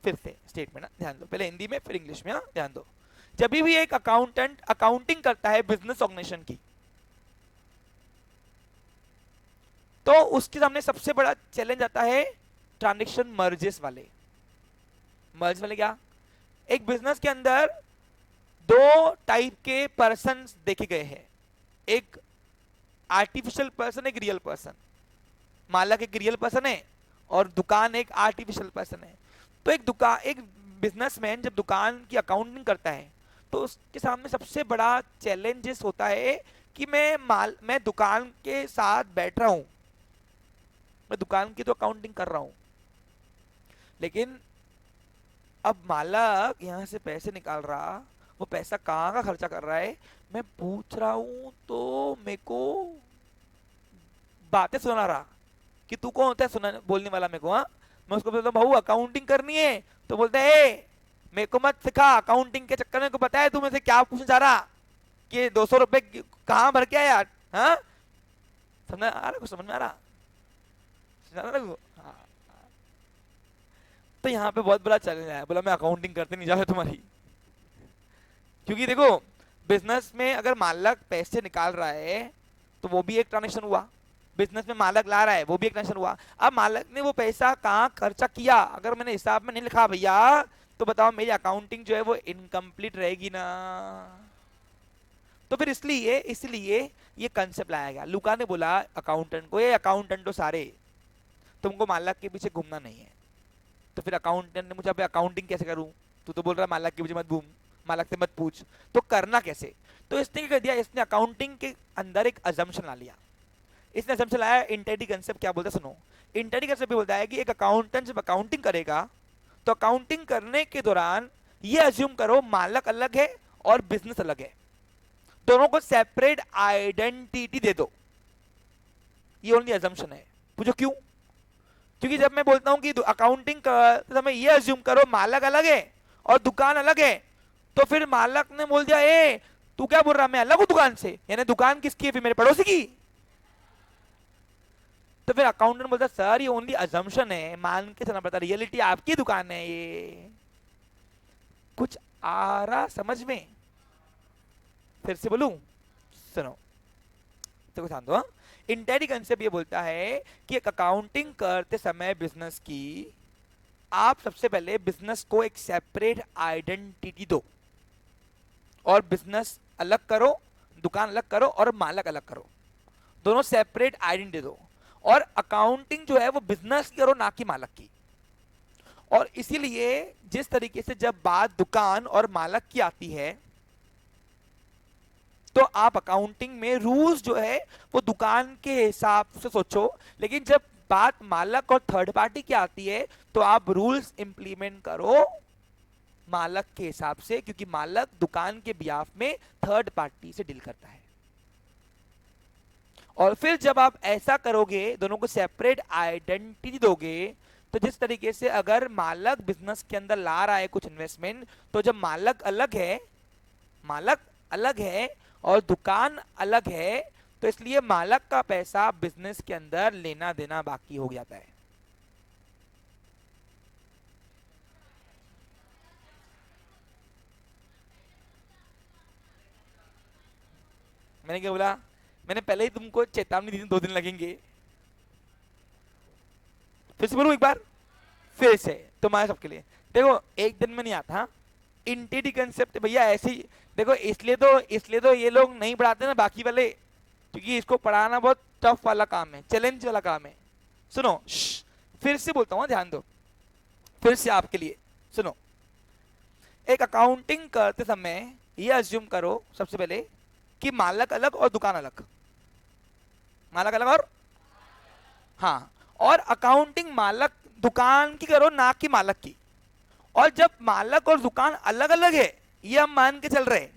Speaker 1: फिर से स्टेटमेंट, ध्यान दो, पहले हिंदी में फिर इंग्लिश में, ध्यान दो। जब भी एक अकाउंटेंट अकाउंटिंग करता है बिजनेस ऑर्गेनाइजेशन की, तो उसके सामने सबसे बड़ा चैलेंज आता है ट्रांजैक्शन मर्जेस वाले। मर्ज वाले क्या? एक बिजनेस के अंदर 2 टाइप के पर्सन देखे गए हैं, एक आर्टिफिशियल पर्सन, एक रियल पर्सन। मालक एक रियल पर्सन है और दुकान एक आर्टिफिशियल पर्सन है। तो एक बिजनेसमैन जब दुकान की अकाउंटिंग करता है तो उसके सामने सबसे बड़ा चैलेंजेस होता है कि मैं दुकान के साथ बैठ रहा हूं, मैं दुकान की तो अकाउंटिंग कर रहा हूं, लेकिन अब मालक यहां से पैसे निकाल रहा, वो पैसा कहाँ का खर्चा कर रहा है, मैं पूछ रहा हूं तो मेरे को बातें सुना रहा कि तू कौन होता है सुना बोलने वाला मेरे को। हाँ, मैं उसको बोलता हूँ भाऊ अकाउंटिंग करनी है, तो बोलता है मेरे को मत सिखा अकाउंटिंग के चक्कर में, को पता है तू मेरे से क्या पूछना चाह रहा कि 200 रुपए कहाँ भर के आया? हाँ, समझ आ रहा? कुछ समझ में आ रहा? समझ आ रहा? हाँ। तो यहाँ पे बहुत बड़ा चैलेंज आया, बोला मैं अकाउंटिंग करते नहीं जा तुम्हारी। क्योंकि देखो बिजनेस में अगर मालक पैसे निकाल रहा है तो वो भी एक ट्रांजेक्शन हुआ, बिजनेस में मालक ला रहा है वो भी एक ट्रांजेक्शन हुआ। अब मालक ने वो पैसा कहाँ खर्चा किया अगर मैंने हिसाब में नहीं लिखा भैया, तो बताओ मेरी अकाउंटिंग जो है वो इनकम्प्लीट रहेगी ना। तो फिर इसलिए इसलिए ये कंसेप्ट लाया गया। लुका ने बोला अकाउंटेंट को, ये अकाउंटेंट तो सारे, तुमको मालक के पीछे घूमना नहीं है। तो फिर अकाउंटेंट ने मुझे अकाउंटिंग कैसे करूं? तू तो बोल रहा है मालक के पीछे मत घूम, मालक से मत पूछ, तो करना कैसे? तो इसने क्या कर दिया, इसने अकाउंटिंग के अंदर एक अजम्पशन ला लिया। इसने अजम्पशन लाया, इंटेग्रिटी कंसेप्ट क्या बोलता है सुनो। इंटेग्रिटी कंसेप्ट बोलता है कि एक अकाउंटेंट जब अकाउंटिंग करेगा तो अकाउंटिंग करने के दौरान ये अज्यूम करो मालक अलग है और बिजनेस अलग है, दोनों को सेपरेट आइडेंटिटी दे दो। ये ओनली अजम्पशन है। पूछो क्यों? क्योंकि जब मैं बोलता हूं कि अकाउंटिंग करते समय ये अज्यूम करो मालक अलग है और दुकान अलग है, तो फिर मालक ने बोल दिया ए तू क्या बोल रहा, मैं अलग हूं दुकान से, यानी दुकान किसकी है? फिर मेरे पड़ोसी की। तो फिर अकाउंटेंट बोलता सर ये ओनली अजम्पशन है, मान के चलना पड़ता, रियलिटी आपकी दुकान है। ये कुछ आ रहा समझ में? फिर से बोलूं, सुनो तो ध्यान दो। इंटेग्रिटी कंसेप्ट ये बोलता है कि एक अकाउंटिंग करते समय बिजनेस की, आप सबसे पहले बिजनेस को एक सेपरेट आइडेंटिटी दो और बिजनेस अलग करो, दुकान अलग करो और मालक अलग करो, दोनों सेपरेट आइडेंटिटी दो। और अकाउंटिंग जो है वो बिजनेस की करो ना कि मालक की। और इसीलिए जिस तरीके से जब बात दुकान और मालक की आती है तो आप अकाउंटिंग में रूल्स जो है वो दुकान के हिसाब से सोचो, लेकिन जब बात मालक और थर्ड पार्टी की आती है तो आप रूल्स इंप्लीमेंट करो मालक के हिसाब से, क्योंकि मालक दुकान के बिहाफ में थर्ड पार्टी से डील करता है। और फिर जब आप ऐसा करोगे, दोनों को सेपरेट आइडेंटिटी दोगे, तो जिस तरीके से अगर मालक बिजनेस के अंदर ला रहा है कुछ इन्वेस्टमेंट, तो जब मालक अलग है और दुकान अलग है, तो इसलिए मालक का पैसा बिजनेस के अंदर लेना देना बाकी हो जाता है। मैंने क्या बोला? मैंने पहले ही तुमको चेतावनी दी थी 2 दिन लगेंगे। फिर से बोलूं एक बार फिर से तुम्हारे सबके लिए। देखो एक दिन में नहीं आता। इंटिटी कंसेप्ट भैया ऐसे ही देखो, इसलिए तो ये लोग नहीं पढ़ाते ना बाकी वाले, क्योंकि इसको पढ़ाना बहुत टफ वाला काम है, चैलेंज वाला काम है। सुनो फिर से बोलता हूँ, ध्यान दो, फिर से आपके लिए सुनो। एक अकाउंटिंग करते समय ये अज्यूम करो सबसे पहले कि मालक अलग और दुकान अलग, मालक अलग और हाँ, और अकाउंटिंग मालक दुकान की करो ना कि मालक की। और जब मालक और दुकान अलग अलग है ये हम मान के चल रहे हैं,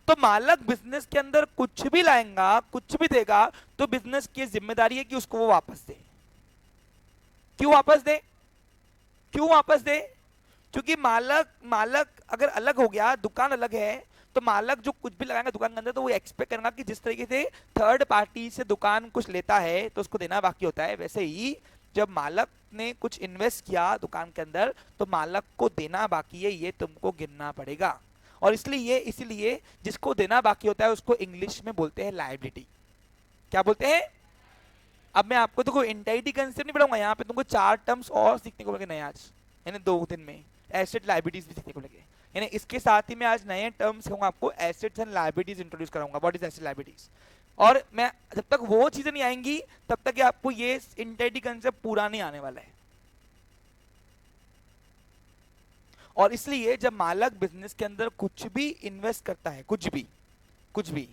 Speaker 1: तो मालक बिजनेस के अंदर कुछ भी लाएगा, कुछ भी देगा, तो बिजनेस की जिम्मेदारी है कि उसको वो वापस दे। क्यों वापस दे? क्यों वापस दे? क्योंकि मालक अगर अलग हो गया, दुकान अलग है, तो मालक जो कुछ भी लगाएगा दुकान के अंदर, तो वो एक्सपेक्ट करेगा कि जिस तरीके से थर्ड पार्टी से दुकान कुछ लेता है तो उसको देना बाकी होता है, वैसे ही जब मालक ने कुछ इन्वेस्ट किया दुकान के अंदर तो मालक को देना बाकी है, ये तुमको गिनना पड़ेगा। और इसलिए जिसको देना बाकी होता है उसको इंग्लिश में बोलते हैं लायबिलिटी। क्या बोलते हैं? अब मैं आपको तो इंटाइटी कंसेप्ट नहीं पढ़ाऊंगा, यहाँ पे तुमको 4 टर्म्स और सीखने को मिलेंगे नए आज, यानी 2 दिन में एसेट लायबिलिटीज भी सीखने को मिलेंगे। यानी इसके साथ ही मैं आज नए टर्म्स आपको एसेट्स एंड लायबिलिटीज इंट्रोड्यूस कराऊंगा। What is asset liabilities? और मैं जब तक वो चीजें नहीं आएंगी तब तक आपको ये इंटाइटी कंसेप्ट पूरा नहीं आने वाला है। और इसलिए जब मालक बिजनेस के अंदर कुछ भी इन्वेस्ट करता है, कुछ भी,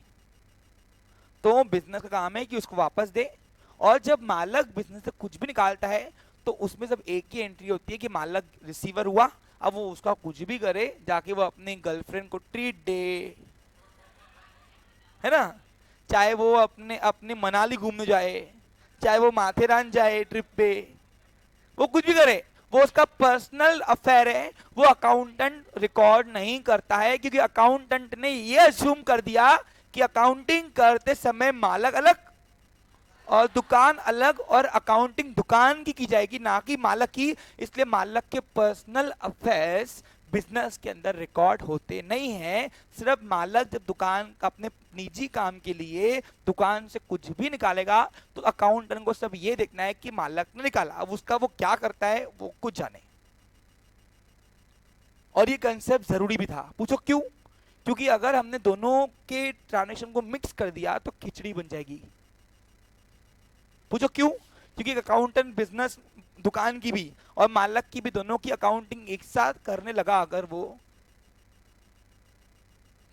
Speaker 1: तो बिजनेस का काम है कि उसको वापस दे। और जब मालक बिजनेस से कुछ भी निकालता है तो उसमें सब एक ही एंट्री होती है कि मालक रिसीवर हुआ, अब वो उसका कुछ भी करे, जाके वो अपनी गर्लफ्रेंड को ट्रीट दे, है ना, चाहे वो अपने मनाली घूमने जाए, चाहे वो माथेरान जाए ट्रिप पे, वो कुछ भी करे, वो उसका पर्सनल अफेयर है, वो अकाउंटेंट रिकॉर्ड नहीं करता है, क्योंकि अकाउंटेंट ने ये अज्यूम कर दिया कि अकाउंटिंग करते समय मालक अलग और दुकान अलग, और अकाउंटिंग दुकान की जाएगी ना कि मालक की। इसलिए मालक के पर्सनल अफेयर्स बिजनेस के अंदर रिकॉर्ड होते नहीं हैं। सिर्फ मालक जब दुकान का अपने निजी काम के लिए दुकान से कुछ भी निकालेगा तो अकाउंटेंट को सब ये देखना है कि मालक ने निकाला, अब उसका वो क्या करता है वो कुछ जाने। और ये कंसेप्ट जरूरी भी था। पूछो क्यों? क्योंकि अगर हमने दोनों के ट्रांजेक्शन को मिक्स कर दिया तो खिचड़ी बन जाएगी। पूछो क्यों? क्योंकि अकाउंटेंट बिजनेस दुकान की भी और मालक की भी दोनों की अकाउंटिंग एक साथ करने लगा अगर वो,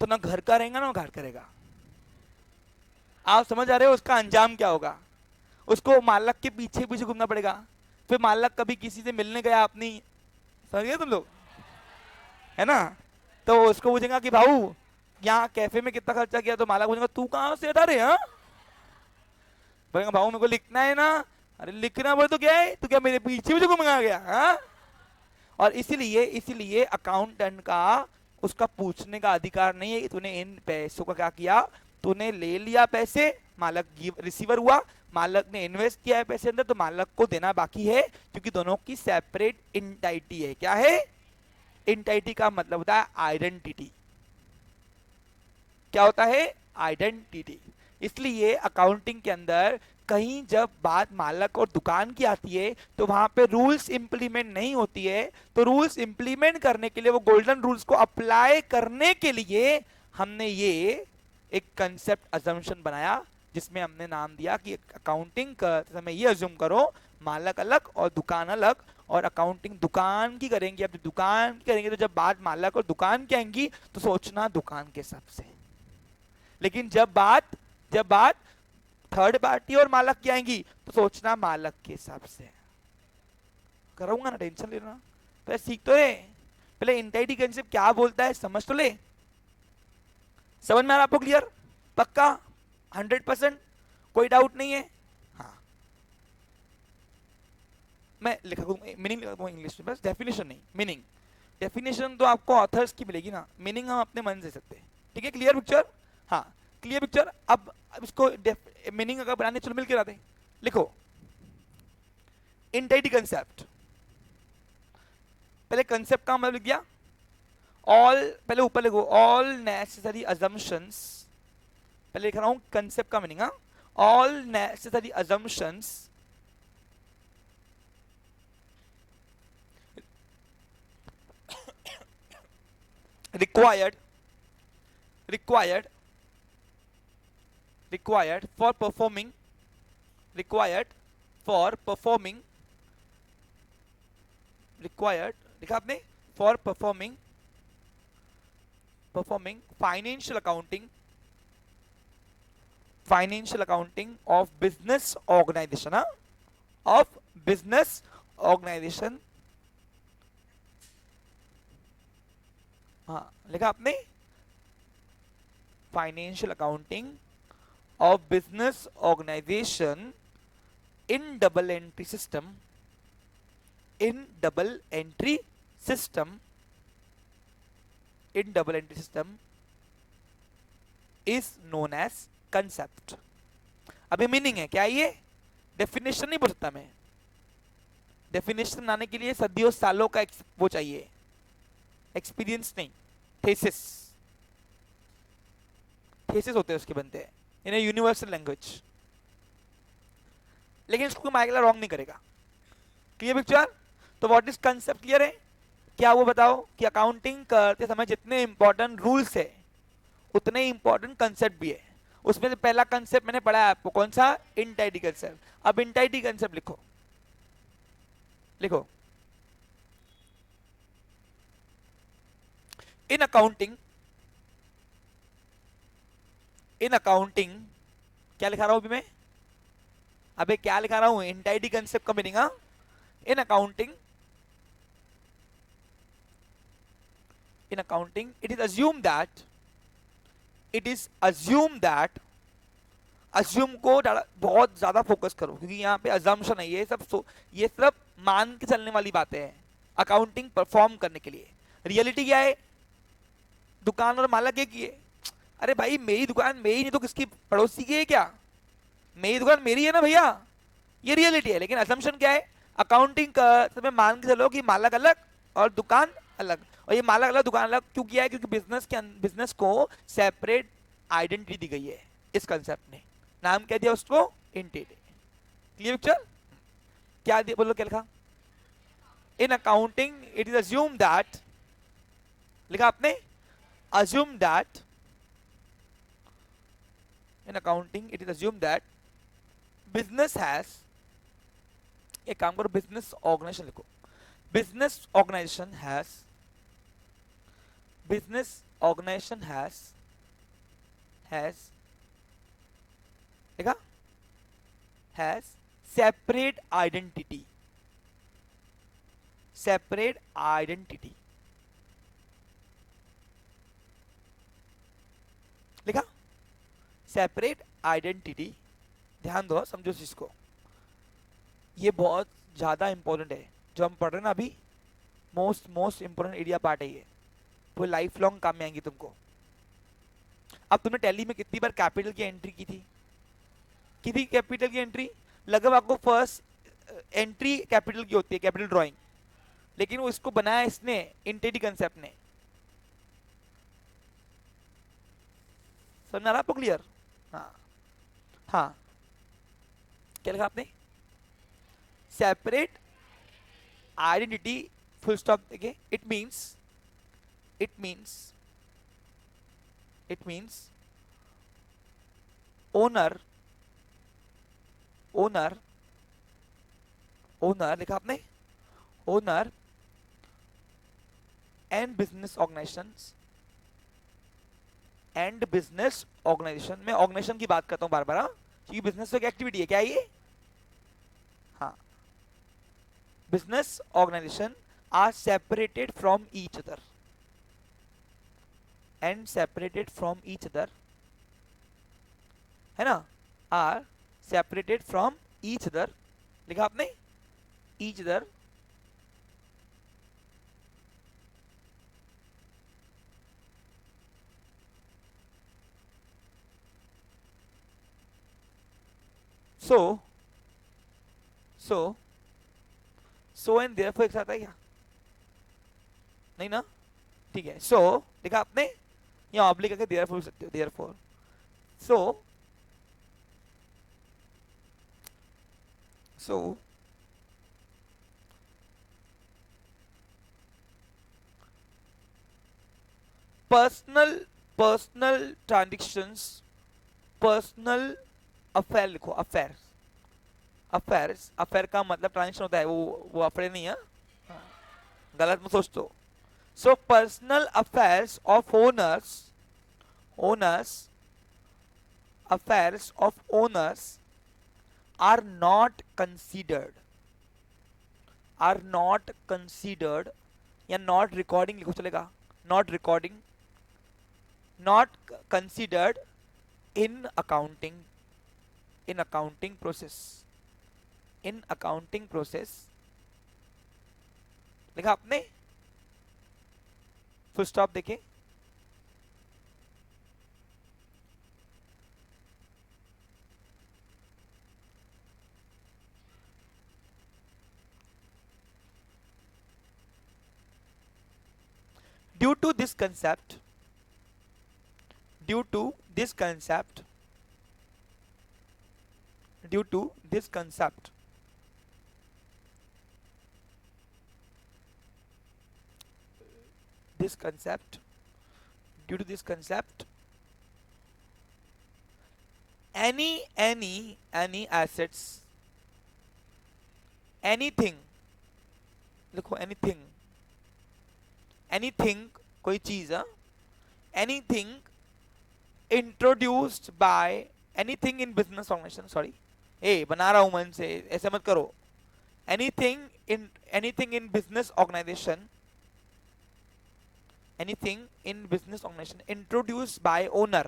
Speaker 1: तो ना घर का रहेगा ना घर करेगा। आप समझ आ रहे हो उसका अंजाम क्या होगा? उसको मालक के पीछे पीछे घूमना पड़ेगा। फिर मालक कभी किसी से मिलने गया अपनी, समझ गए तुम लोग, है ना, तो उसको पूछेगा कि भाऊ यहाँ कैफे में कितना खर्चा किया, तो मालक पूछेगा तू कहाँ से हटा रहे? हाँ बोलेगा भाऊ मेरे को लिखना है ना। अरे लिखना बोले तो क्या है, तो क्या मेरे पीछे पीछे घूमेगा गया? हाँ। और इसीलिए इसीलिए अकाउंटेंट का उसका पूछने का अधिकार नहीं है कि तूने इन पैसों का क्या किया। तूने ले लिया पैसे, मालक रिसीवर हुआ, मालक ने इन्वेस्ट किया है पैसे अंदर, तो मालक को देना बाकी है, क्योंकि दोनों की सेपरेट इंटाइटी है। क्या है? इंटाइटी का मतलब होता है आइडेंटिटी। क्या होता है? आइडेंटिटी। इसलिए अकाउंटिंग के अंदर कहीं जब बात मालक और दुकान की आती है तो वहां पे रूल्स इंप्लीमेंट नहीं होती है। तो रूल्स इंप्लीमेंट करने के लिए, वो गोल्डन रूल्स को अप्लाई करने के लिए हमने ये एक कंसेप्ट अजम्पशन बनाया, जिसमें हमने नाम दिया कि अकाउंटिंग करते समय ये अज्यूम करो मालक अलग और दुकान अलग, और अकाउंटिंग दुकान की करेंगे। अब दुकान की करेंगे तो जब बात मालक और दुकान की आएंगी तो सोचना दुकान के हिसाब से। लेकिन जब बात थर्ड पार्टी और मालक की आएंगी तो सोचना मालक के हिसाब से। कराऊंगा ना, टेंशन लेना, पहले सीख तो ले, पहले इंटाइटी कंसेप्ट क्या बोलता है समझ तो ले। समझ में आ रहा आपको? क्लियर? पक्का? 100%? कोई डाउट नहीं है? हाँ, मैं लिखा दूंगा मीनिंग, लिखा दूंगा इंग्लिश में बस, डेफिनेशन नहीं मीनिंग। डेफिनेशन तो आपको ऑथर्स की मिलेगी ना, मीनिंग हम अपने मन से सकते हैं। ठीक है? Clear picture? हाँ क्लियर पिक्चर। अब इसको मीनिंग अगर बनाने चलो मिलकर आते हैं। लिखो इंटाइटी कंसेप्ट। पहले कंसेप्ट का मतलब लिख दिया। ऑल, पहले ऊपर लिखो ऑल नेसेसरी अजम्पशंस। पहले लिख रहा हूं कंसेप्ट का meaning. All necessary assumptions required for performing लिखा आपने, for performing financial accounting of business organization, हाँ लिखा आपने, financial accounting of business organization in double entry system is known as concept. अभी मीनिंग है क्या? ये डेफिनेशन नहीं बोल सकता मैं। डेफिनेशन बनाने के लिए सदियों सालों का वो चाहिए, एक्सपीरियंस नहीं, थेसिस होते हैं उसके बनते हैं इन यूनिवर्सल लैंग्वेज। लेकिन इसको माइकला रॉन्ग नहीं करेगा। Clear picture? तो व्हाट इज कंसेप्ट क्लियर है क्या? वो बताओ कि अकाउंटिंग करते समय जितने इंपॉर्टेंट रूल्स है उतने इंपॉर्टेंट कंसेप्ट भी है। उसमें से पहला कंसेप्ट मैंने पढ़ा है आपको, कौन सा? इंटाइटी कंसेप्ट। अब इंटाइटी कंसेप्ट लिखो इन अकाउंटिंग क्या लिखा रहा हूं अभी मैं? अबे क्या लिखा रहा हूं? इंटाइटी कंसेप्ट का meaning. In accounting it is assumed that assume को बहुत ज्यादा फोकस करो, क्योंकि यहाँ पे assumption है, ये सिर्फ मान के चलने वाली बातें हैं अकाउंटिंग परफॉर्म करने के लिए। रियलिटी क्या है? दुकान और मालक एक ही है। अरे भाई मेरी दुकान मेरी नहीं तो किसकी, पड़ोसी की है क्या? मेरी दुकान मेरी है ना भैया, ये रियलिटी है। लेकिन असम्पशन क्या है, अकाउंटिंग का तुम्हें मान के चलो कि मालक अलग और दुकान अलग, और ये मालक अलग दुकान अलग क्यों किया है? क्योंकि बिजनेस को सेपरेट आइडेंटिटी दी गई है इस कंसेप्ट ने। नाम क्या दिया उसको? एंटिटी। Clear picture? क्या दिया बोलो, क्या लिखा? In accounting it is assume that, लिखा आपने, assume that, in accounting it is assume that business has, एक काम करो बिजनेस ऑर्गेनाइजेशन लिखो, business organization has, business organization has देखा, has separate identity, separate identity लिखा, separate identity। ध्यान दो, समझो इस चीज को, ये बहुत ज्यादा इंपॉर्टेंट है जो हम पढ़ रहे हैं ना अभी, मोस्ट इंपॉर्टेंट एरिया पार्ट है ये, वो लाइफ लॉन्ग काम में आएंगी तुमको। अब तुमने टैली में कितनी बार कैपिटल की एंट्री की थी? कैपिटल की एंट्री लगभग आपको फर्स्ट एंट्री कैपिटल की होती है, कैपिटल ड्राइंग, लेकिन वो इसको बनाया इसने एंटिटी कंसेप्ट ने। समझ आ रहा आपको? क्लियर? हाँ हाँ, क्या लिखा आपने? सेपरेट आइडेंटिटी, फुल स्टॉप देखिए, इट मींस ओनर लिखा आपने, ओनर एंड बिजनेस ऑर्गेनाइजेशन, मैं ऑर्गेनाइजेशन की बात करता हूं बार बार, हाँ, क्योंकि बिजनेस तो एक एक्टिविटी है, क्या ये? हाँ, business organization are separated from each other, and separated from each other, है ना, are separated from each other, लिखा आपने, each other, so and therefore एक साथ है क्या? नहीं ना, ठीक है। सो लिखा आपने, यहाँ ऑब्लिक करके देयरफॉर सकते हो, therefore, so personal transactions, personal affair लिखो, अफेयर का मतलब ट्रांजेक्शन होता है, वो अफेयर नहीं है, हाँ, गलत मत सोच दो। So personal affairs of owners are not considered या नॉट रिकॉर्डिंग लिखो चलेगा, not recording, not considered in accounting process, लिखा आपने, फुल स्टॉप देखें, due to this concept due to this concept due to this concept this concept due to this concept any assets, anything लिखो, anything कोई चीज है, anything introduced by anything in business organization, sorry ए बना रहा हूं मन से, ऐसे मत करो, anything in business organization, anything in business organization introduced by owner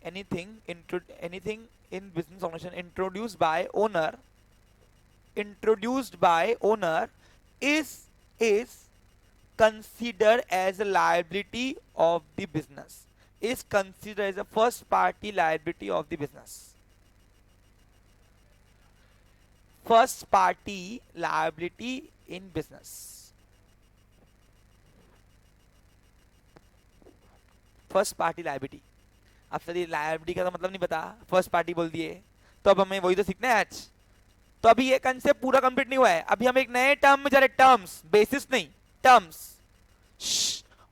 Speaker 1: anything in business organization introduced by owner is considered as a liability of the business, is considered as a first party liability of the business. First party liability in business. First party liability. अब sir ये liability का तो मतलब नहीं पता, first party बोल दिए, तो अब हमें वही तो सीखना है आज. तो अभी ये कंसेप्ट पूरा कंप्लीट नहीं हुआ है, अभी हम एक नए टर्म में जा रहे, टर्म्स, बेसिस नहीं, टर्म्स.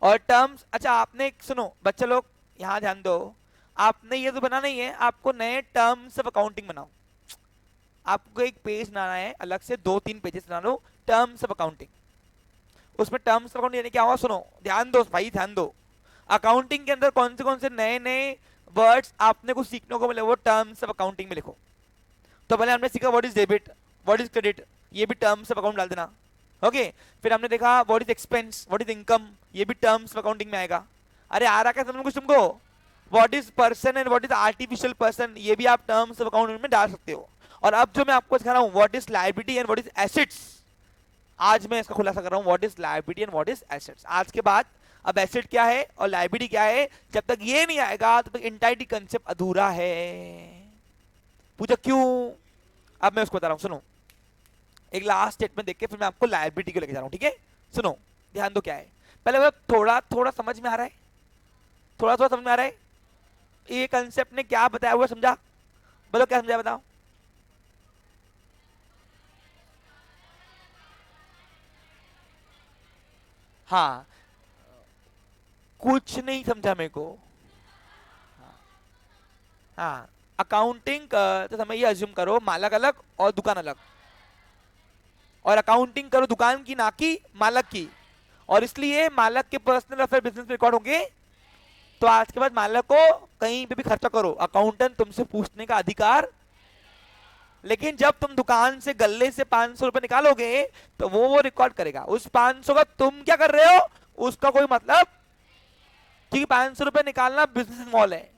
Speaker 1: और टर्म्स, अच्छा आपने सुनो बच्चे लोग यहाँ ध्यान दो, आपने ये तो बना नहीं है, आपको नए टर्म्स ऑफ अकाउंटिंग बनाओ. आपको एक पेज बनाना है अलग से, 2-3 पेजेस बना लो, टर्म्स ऑफ अकाउंटिंग. उसमें टर्म्स ऑफ अकाउंटिंग यानी क्या होगा, सुनो ध्यान दो भाई ध्यान दो. अकाउंटिंग के अंदर कौन से नए नए वर्ड्स आपने कुछ सीखने को मिले, वो टर्म्स ऑफ अकाउंटिंग में लिखो. तो पहले हमने सीखा what is debit, what is credit, ये भी टर्म्स ऑफ अकाउंट डाल देना. ओके, फिर हमने देखा what is expense, what is income, ये भी टर्म्स ऑफ अकाउंटिंग में आएगा. अरे आ रहा क्या समझ में कुछ तुमको, what is person and what is artificial person, ये भी आप टर्म्स ऑफ अकाउंट में डाल सकते हो. और अब जो मैं आपको सिखा रहा हूँ what is liability and what is assets, आज मैं इसका खुलासा कर रहा हूँ what is liability and what is assets. आज के बाद अब एसेट क्या है और लायबिलिटी क्या है, जब तक ये नहीं आएगा तब तक एंटायरिटी कंसेप्ट अधूरा है. पूछा क्यों, अब मैं उसको बता रहा हूं, सुनो. एक लास्ट स्टेटमेंट देख के फिर मैं आपको लायबिलिटी को लेके जा रहा हूं, ठीक है. सुनो ध्यान दो क्या है, पहले वो थोड़ा थोड़ा समझ में आ रहा है, थोड़ा थोड़ा समझ में आ रहा है, ये कंसेप्ट ने क्या बताया हुआ समझा, बोलो क्या समझा बताओ. हाँ कुछ नहीं समझा मेरे को. हाँ अकाउंटिंग तो समय ये अज्यूम करो मालक अलग और दुकान अलग, और अकाउंटिंग करो दुकान की ना कि मालक की, और इसलिए मालक के पर्सनल अफेयर बिजनेस में रिकॉर्ड होंगे. तो आज के बाद मालक को कहीं पे भी खर्चा करो, अकाउंटेंट तुमसे पूछने का अधिकार. लेकिन जब तुम दुकान से गल्ले से 500 रुपए निकालोगे तो वो रिकॉर्ड करेगा. उस 500 का तुम क्या कर रहे हो उसका कोई मतलब, क्योंकि 500 रुपए निकालना बिजनेस मॉल है,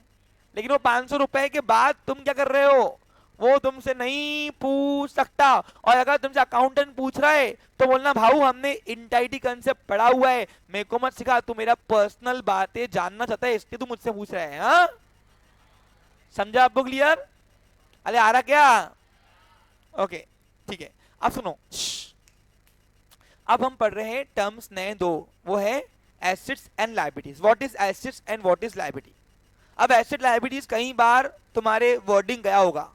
Speaker 1: लेकिन वो 500 रुपए के बाद तुम क्या कर रहे हो वो तुमसे नहीं पूछ सकता. और अगर तुमसे अकाउंटेंट पूछ रहा है तो बोलना भाऊ हमने एंटाइटी कंसेप्ट पढ़ा हुआ है, मेरे को मत सिखा, तू मेरा पर्सनल बातें जानना चाहता है इसलिए तू मुझसे पूछ रहा है. हाँ समझा आपको क्लियर, अरे आ रहा क्या, ओके ठीक है. अब सुनो, अब हम पढ़ रहे हैं टर्म्स नए दो, वो है assets and liabilities. What is assets and what is liability. अब एसेट लायबिलिटीज कई बार तुम्हारे वर्डिंग गया होगा,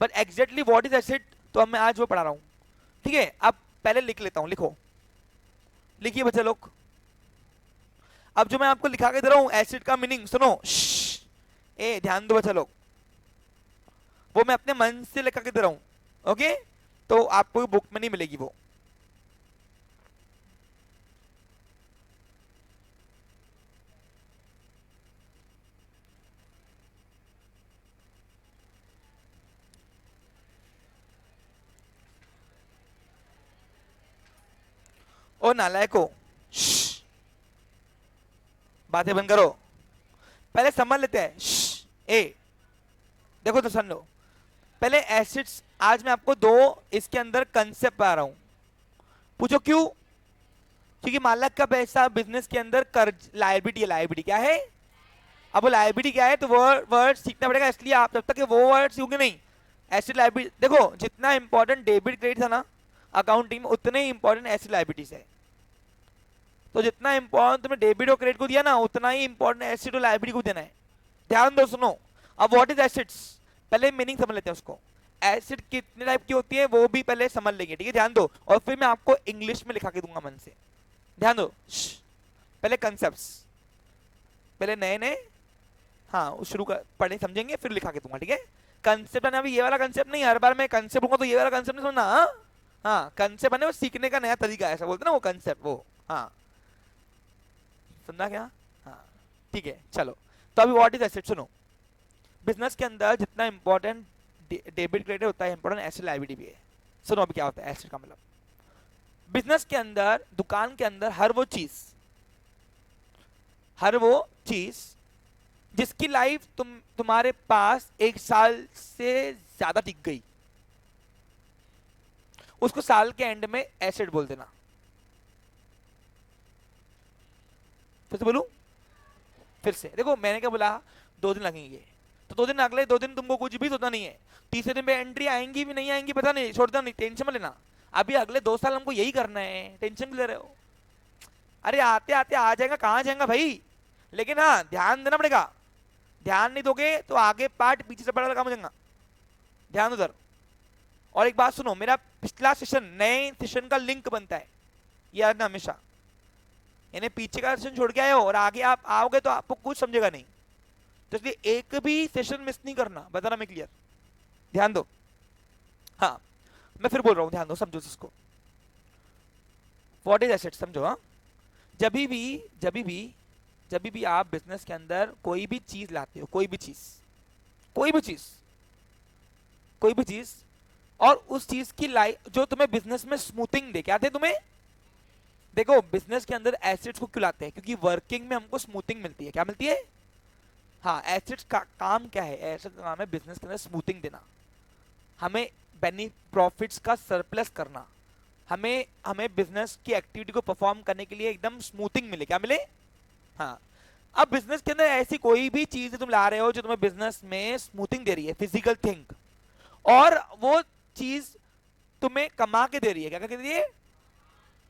Speaker 1: but exactly what is asset तो अब मैं आज वो पढ़ा रहा हूं, ठीक है. अब पहले लिख लेता हूं, लिखो, लिखिए बच्चे लोग. अब जो मैं आपको लिखा के दे रहा हूं एसेट का मीनिंग सुनो, ए ध्यान दो बच्चे लोग, वो मैं अपने मन से लिखा के दे रहा हूं. ओके, तो आपको बुक में नहीं मिलेगी वो. ओ नालायको, बातें बंद करो, पहले समझ लेते हैं. ए देखो तो सुन लो, पहले एसेट्स, आज मैं आपको दो इसके अंदर कंसेप्ट बता रहा हूं. पूछो क्यों, क्योंकि मालक का पैसा बिजनेस के अंदर कर्ज लायबिलिटी है. लायबिलिटी क्या है, अब वो लायबिलिटी क्या है तो वो वर्ड सीखना पड़ेगा, इसलिए आप जब तक वो वर्ड सीखोगे नहीं. एसेट लायबिलिटी देखो, जितना इंपॉर्टेंट डेबिट क्रेडिट था ना अकाउंटिंग में, उतने ही इंपॉर्टेंट एसेट लायबिलिटीज है. तो जितना इंपॉर्टेंट तुमने डेबिट और क्रेडिट को दिया ना, उतना ही इंपॉर्टेंट एसेट और लायबिलिटी को देना है. ध्यान दो सुनो. अब व्हाट इज एसेट्स, पहले मीनिंग समझ लेते हैं उसको. एसेट कितने टाइप की होती है वो भी पहले समझ लेंगे, ठीक है. ध्यान दो, और फिर मैं आपको इंग्लिश में लिखा के दूंगा मन से. ध्यान दो, पहले कंसेप्ट्स, पहले नए नए, हाँ शुरू कर पढ़ने समझेंगे फिर लिखा के दूंगा, ठीक है. कंसेप्ट है अभी ये वाला कंसेप्ट नहीं, हर बार मैं कंसेप्ट दूंगा तो ये वाला कंसेप्ट नहीं समझना. हाँ कंसेप्ट है वो सीखने का नया तरीका, ऐसा बोलते ना वो कंसेप्ट वो. हाँ समझा क्या, हाँ ठीक है. चलो तो अभी व्हाट इज एसेट सुनो. बिजनेस के अंदर जितना इंपॉर्टेंट डेबिट क्रेडिट होता है, इंपॉर्टेंट एसेट लायबिलिटी भी है. सुनो अभी क्या होता है एसेट का मतलब. बिजनेस के अंदर, दुकान के अंदर हर वो चीज जिसकी लाइफ तुम्हारे पास 1 साल से ज्यादा टिक गई, उसको साल के एंड में एसेट बोल देना. फिर से बोलूं? फिर से देखो, मैंने क्या बोला, 2 दिन लगेंगे, तो 2 दिन, अगले 2 दिन तुमको कुछ भी सोचना नहीं है। तीसरे दिन पे एंट्री आएंगी भी नहीं आएंगी पता नहीं, छोड़ दो, नहीं टेंशन मत लेना। अभी अगले 2 साल हमको यही करना है, टेंशन क्यों ले रहे हो? अरे आते आते आ जाएगा, कहाँ जाएगा भाई। लेकिन हाँ, ध्यान देना पड़ेगा, ध्यान नहीं दोगे तो आगे पार्ट पीछे से बड़ा काम हो जाएगा, ध्यान उधर। और एक बात सुनो, मेरा पिछला सेशन नए सेशन का लिंक बनता है, याद रखना हमेशा। यानी पीछे का सेशन छोड़ के आए हो और आगे आप आओगे तो आपको कुछ समझेगा नहीं, तो इसलिए एक भी सेशन मिस नहीं करना, बताना मैं क्लियर, ध्यान दो। हाँ, मैं फिर बोल रहा हूँ, ध्यान दो, समझो इसको। व्हाट इज एसेट, समझो। हाँ, जब भी आप बिजनेस के अंदर कोई भी चीज लाते हो, कोई भी चीज, और उस चीज की लाइफ जो तुम्हें बिजनेस में स्मूथिंग दे, क्या थे तुम्हें? देखो, बिजनेस के अंदर एसेट्स को क्यों लाते हैं? क्योंकि वर्किंग में हमको स्मूथिंग मिलती है। क्या मिलती है? हाँ, एसेट्स का काम क्या है? एसेट्स का काम है बिजनेस के अंदर स्मूथिंग देना, हमें प्रॉफिट्स का सरप्लस करना, हमें बिजनेस की एक्टिविटी को परफॉर्म करने के लिए एकदम स्मूथिंग मिले। क्या मिले? हाँ। अब बिजनेस के अंदर ऐसी कोई भी चीज तुम ला रहे हो जो तुम्हें बिजनेस में स्मूथिंग दे रही है, फिजिकल थिंग, और वो चीज तुम्हें कमा के दे रही है। क्या दे रही है?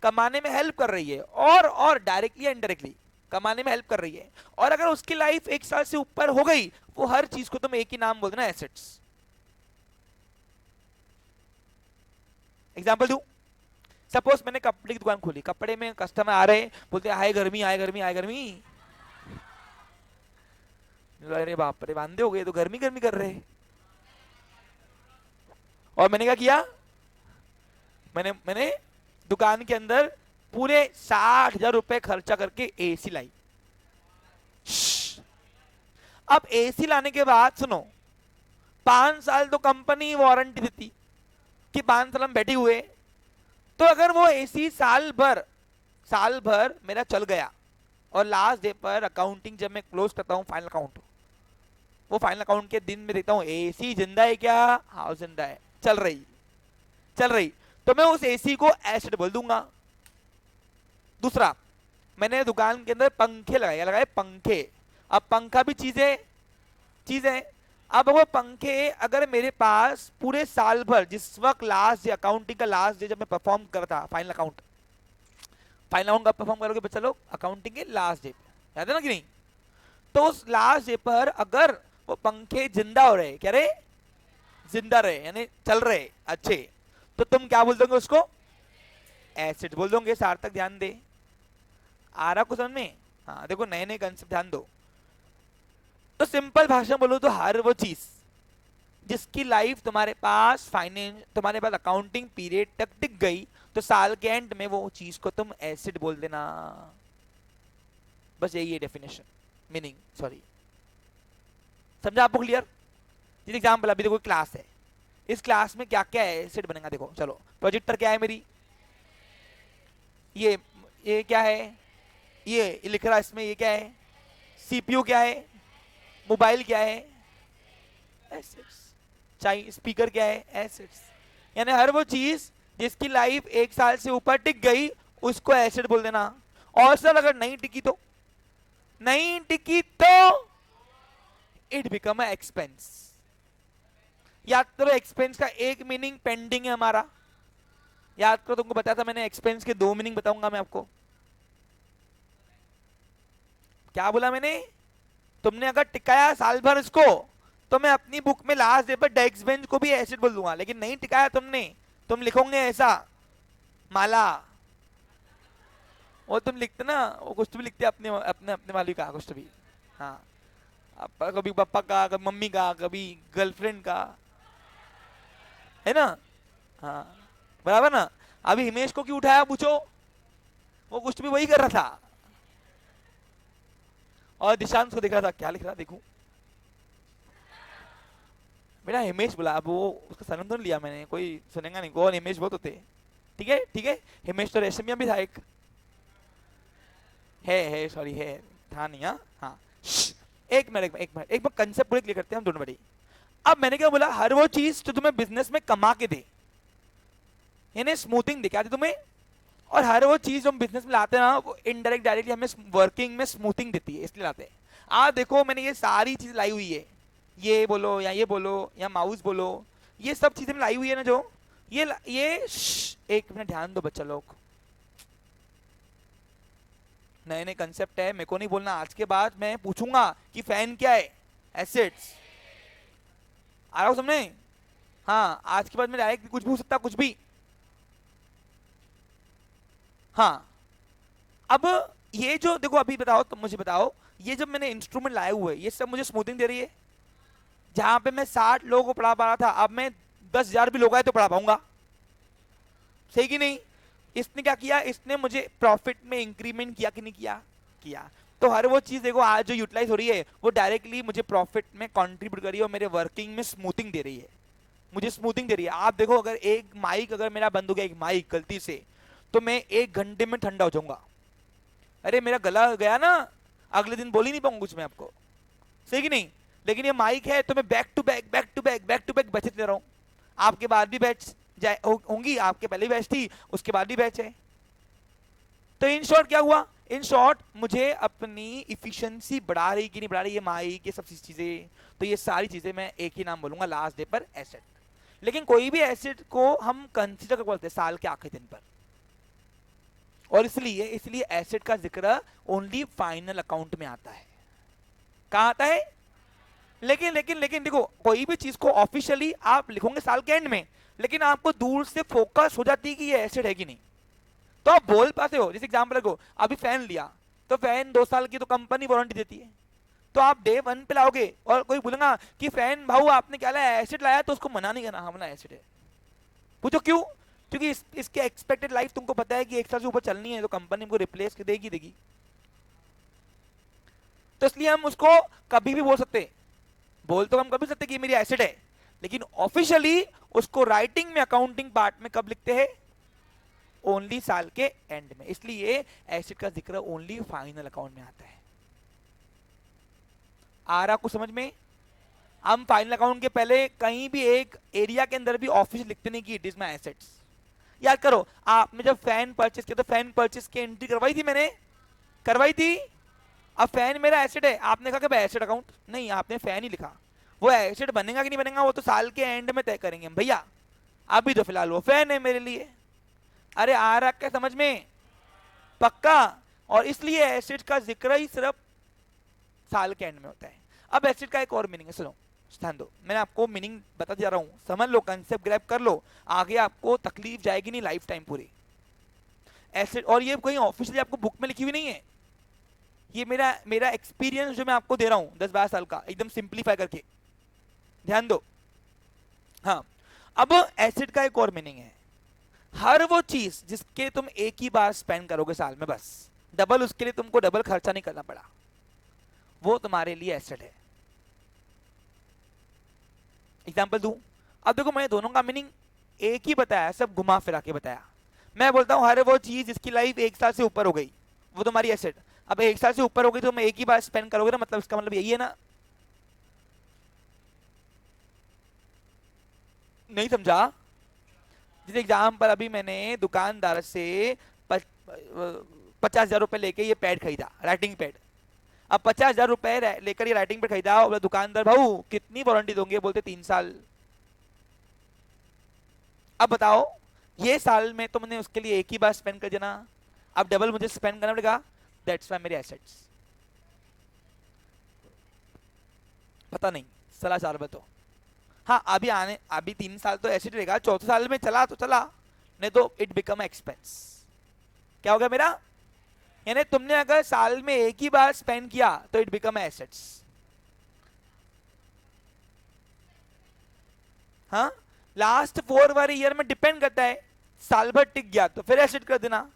Speaker 1: कमाने में हेल्प कर रही है, और डायरेक्टली इनडायरेक्टली कमाने में हेल्प कर रही है। और अगर उसकी लाइफ 1 साल से ऊपर हो गई, वो हर चीज को तुम एक ही नाम बोल देना, एसेट्स। एग्जाम्पल दू, सपोज मैंने कपड़े की दुकान खोली, कपड़े में कस्टमर आ रहे, बोलते हाय गर्मी, हाय गर्मी, हाय गर्मी। अरे बाप रे, बांधे हो गए तो गर्मी गर्मी कर रहे। और मैंने क्या किया, मैंने दुकान के अंदर पूरे 60,000 रुपए खर्चा करके एसी लाई। अब एसी लाने के बाद सुनो, 5 साल तो कंपनी वारंटी देती कि 5 साल हम बैठे हुए, तो अगर वो एसी साल भर मेरा चल गया और लास्ट डे पर अकाउंटिंग जब मैं क्लोज करता हूँ, फाइनल अकाउंट, वो फाइनल अकाउंट के दिन में देखता हूँ एसी जिंदा है क्या? हाँ जिंदा है, चल रही, तो मैं उस एसी को एसेट बोल दूंगा। दूसरा, मैंने दुकान के अंदर पंखे लगाए पंखे। अब पंखा भी चीज है। अब वो पंखे अगर मेरे पास पूरे साल भर, जिस वक्त लास्ट डे, अकाउंटिंग का लास्ट डे जब मैं परफॉर्म करता, फाइनल अकाउंट कब परफॉर्म करोगे बच्चा लोग? अकाउंटिंग के लास्ट डे पे, याद है ना कि नहीं? तो उस लास्ट डे पर अगर वो पंखे जिंदा हो रहे, क्या रहे? जिंदा रहे, यानी चल रहे अच्छे, तो तुम क्या बोल दोगे उसको? एसेट बोल दोगे। सार्थक ध्यान दे, आ रहा कुछ समझ में? हाँ देखो, नए नए कंसेप्ट ध्यान दो। तो सिंपल भाषा बोलो तो हर वो चीज जिसकी लाइफ तुम्हारे पास अकाउंटिंग पीरियड तक टिक गई, तो साल के एंड में वो चीज को तुम एसेट बोल देना। बस यही है डेफिनेशन, मीनिंग, सॉरी। समझा आपको? क्लियर? जैसे एग्जाम्पल, अभी देखो क्लास है, इस क्लास में क्या क्या एसेट बनेगा? देखो चलो, प्रोजेक्टर क्या है मेरी, ये क्या है, ये लिख रहा है इसमें, ये क्या है, सीपीयू क्या है, मोबाइल क्या है, एसेट्स। चाहिए स्पीकर क्या है, एसेट्स। यानी हर वो चीज जिसकी लाइफ 1 साल से ऊपर टिक गई, उसको एसेट बोल देना। और सर अगर नहीं टिकी तो इट बिकम अ एक्सपेंस। याद करो, एक्सपेंस का एक मीनिंग पेंडिंग है हमारा, याद करो, तुमको बताया था मैंने, एक्सपेंस के 2 मीनिंग बताऊंगा मैं आपको। क्या बोला मैंने? तुमने अगर टिकाया साल भर इसको, तो मैं अपनी बुक में लास्ट डे पर डेस्क बेंच को भी एसेट बोल दूंगा। लेकिन नहीं टिकाया तुमने, तुम लिखोगे ऐसा, माला, वो तुम लिखते ना, वो कुछ तो भी लिखते अपने अपने अपने वाली का कुछ तो भी। हाँ, कभी पापा का, कभी मम्मी का, कभी गर्लफ्रेंड का, है ना? हाँ बराबर ना। अभी हिमेश को क्यों उठाया पूछो, वो कुछ भी वही कर रहा था, और दिशांत को देख रहा था, क्या लिख रहा देखूं। बेटा हिमेश बोला, अब वो उसका सरनाम तो नहीं लिया मैंने, कोई सुनेगा नहीं, कौन हिमेश बहुत होते। ठीक है, हिमेश तो रेशमिया भी था एक, है सॉरी, है था नहीं। हाँ, एक मिनट कंसेप्ट पूरे क्लियर करते हैं हम दोनों बड़ी। अब मैंने क्या बोला, हर वो चीज जो तुम्हें बिजनेस में कमा के दे, यानी स्मूथिंग दे, क्या दे तुम्हें, और हर वो चीज जो हम बिजनेस में लाते हैं ना, वो इनडायरेक्ट डायरेक्टली हमें वर्किंग में स्मूथिंग देती है, इसलिए लाते हैं। आप देखो मैंने ये सारी चीज लाई हुई है, ये बोलो या ये बोलो या माउस बोलो, ये सब चीजें लाई हुई है ना जो, ये एक मिनट ध्यान दो बच्चा लोग, नए नए कंसेप्ट है, मेरे को नहीं बोलना। आज के बाद मैं पूछूंगा कि फैन क्या है, एसिड्स। आ रहा हूं समझे? हाँ, आज के बाद मैं डायरेक्ट कुछ भी पूछ सकता, कुछ भी। हाँ, अब ये जो देखो, अभी बताओ तुम मुझे बताओ, ये जब मैंने इंस्ट्रूमेंट लाए हुए, ये सब मुझे स्मूथिंग दे रही है। जहां पे मैं 60 लोगों को पढ़ा पा रहा था, अब मैं 10,000 भी लोग आए तो पढ़ा पाऊंगा, सही कि नहीं? इसने क्या किया, इसने मुझे प्रॉफिट में इंक्रीमेंट किया कि नहीं किया? किया। तो हर वो चीज देखो आज जो यूटिलाइज हो रही है, वो डायरेक्टली मुझे प्रॉफिट में कंट्रीब्यूट कर रही है और मेरे वर्किंग में स्मूथिंग दे रही है, मुझे स्मूथिंग दे रही है। आप देखो, अगर एक माइक अगर मेरा बंद हो गया, एक माइक गलती से, तो मैं 1 घंटे में ठंडा हो जाऊंगा। अरे मेरा गला गया ना, अगले दिन बोल ही नहीं पाऊंगा कुछ मैं आपको, सही कि नहीं? लेकिन ये माइक है तो मैं back to back back to back back to back batch दे रहा हूँ। आपके बाद भी बैच होंगी, आपके पहले बैच थी, उसके बाद भी बैच है। तो इन शॉर्ट क्या हुआ, इन शॉर्ट मुझे अपनी इफिशिएंसी बढ़ा रही कि नहीं बढ़ा रही, ये माइक, ये सब चीजें, तो ये सारी चीजें मैं एक ही नाम बोलूंगा लास्ट डे पर, एसेट। लेकिन कोई भी एसेट को हम कंसीडर कर बोलते हैं साल के आखिरी दिन पर, और इसलिए एसेट का जिक्र ओनली फाइनल अकाउंट में आता है। कहां आता है? लेकिन देखो, कोई भी चीज को ऑफिशियली आप लिखोगे साल के एंड में, लेकिन आपको दूर से फोकस हो जाती है कि ये एसेट है कि नहीं, तो आप बोल पाते हो। जैसे एग्जांपल रखो, अभी फैन लिया, तो फैन 2 साल की तो कंपनी वारंटी देती है, तो आप डे 1 पे लाओगे और कोई बोलेगा कि फैन भाऊ आपने क्या लाया, एसेट लाया, तो उसको मना नहीं करना, हाँ एसेट है। पूछो क्यों? क्योंकि इसके एक्सपेक्टेड लाइफ तुमको पता है कि 1 साल से ऊपर चलनी है, तो कंपनी को रिप्लेस देगी। तो इसलिए हम उसको कभी भी बोल सकते, बोल तो हम कभी सकते कि मेरी एसेट है, लेकिन ऑफिशियली उसको राइटिंग में, अकाउंटिंग पार्ट में कब लिखते हैं? ओनली साल के एंड में। इसलिए एसेट का जिक्र ओनली फाइनल अकाउंट में आता है। आ रहा कुछ समझ में? हम फाइनल अकाउंट के पहले कहीं भी एक एरिया के अंदर भी ऑफिस लिखते नहीं कि इट इज माय एसेट्स। याद करो, आपने जब फैन परचेस किया तो फैन परचेस की एंट्री करवाई थी, मैंने करवाई थी। अब फैन मेरा एसेट है, आपने कहा कि एसेट अकाउंट नहीं, आपने फैन ही लिखा। वो एसेट बनेगा कि नहीं बनेगा वो तो साल के एंड में तय करेंगे भैया, अभी तो फिलहाल वो फैन है मेरे लिए। अरे आ रहा क्या समझ में? पक्का? और इसलिए एसेट का जिक्र ही सिर्फ साल के एंड में होता है। अब एसेट का एक और मीनिंग है, सुनो ध्यान दो, मैंने आपको मीनिंग बता जा रहा हूं, समझ लो, कंसेप्ट ग्रैब कर लो, आगे आपको तकलीफ जाएगी नहीं लाइफ टाइम पूरी। एसेट, और ये कहीं ऑफिशियली आपको बुक में लिखी हुई नहीं है, ये मेरा एक्सपीरियंस जो मैं आपको दे रहा हूं 10-12 साल का, एकदम सिंप्लीफाई करके, ध्यान दो। हाँ, अब एसेट का एक और मीनिंग है, हर वो चीज जिसके तुम एक ही बार स्पेंड करोगे साल में, बस डबल, उसके लिए तुमको डबल खर्चा नहीं करना पड़ा, वो तुम्हारे लिए एसेट है। एग्जांपल दूं, अब देखो मैंने दोनों का मीनिंग एक ही बताया, सब घुमा फिरा के बताया। मैं बोलता हूं हर वो चीज जिसकी लाइफ 1 साल से ऊपर हो गई, वो तुम्हारी एसेट। अब 1 साल से ऊपर हो गई तो मैं एक ही बार स्पेंड करोगे ना, मतलब इसका मतलब यही है ना? नहीं समझा? जैसे एग्जाम्पल, अभी मैंने दुकानदार से 50,000 रुपए लेके ये पैड खरीदा, राइटिंग पैड। अब 50,000 रुपए लेकर ये राइटिंग पैड खरीदा, और दुकानदार भाऊ कितनी वारंटी दोगे, बोलते 3 साल। अब बताओ, ये साल में तुमने उसके लिए एक ही बार स्पेंड कर देना, अब डबल मुझे स्पेंड करना पड़ेगा, दैट्स व्हाई मेरे एसेट्स। पता नहीं, सलाह 4 रुपए तो, हाँ अभी 3 साल तो एसेट रहेगा, 4थे साल में चला तो चला, नहीं तो इट बिकम एक्सपेंस। क्या हो गया मेरा? यानी तुमने अगर साल में एक ही बार स्पेंड किया तो इट बिकम एसेट्स। हाँ, लास्ट 4 वाले ईयर में डिपेंड करता है, साल भर टिक गया तो फिर एसेट कर देना।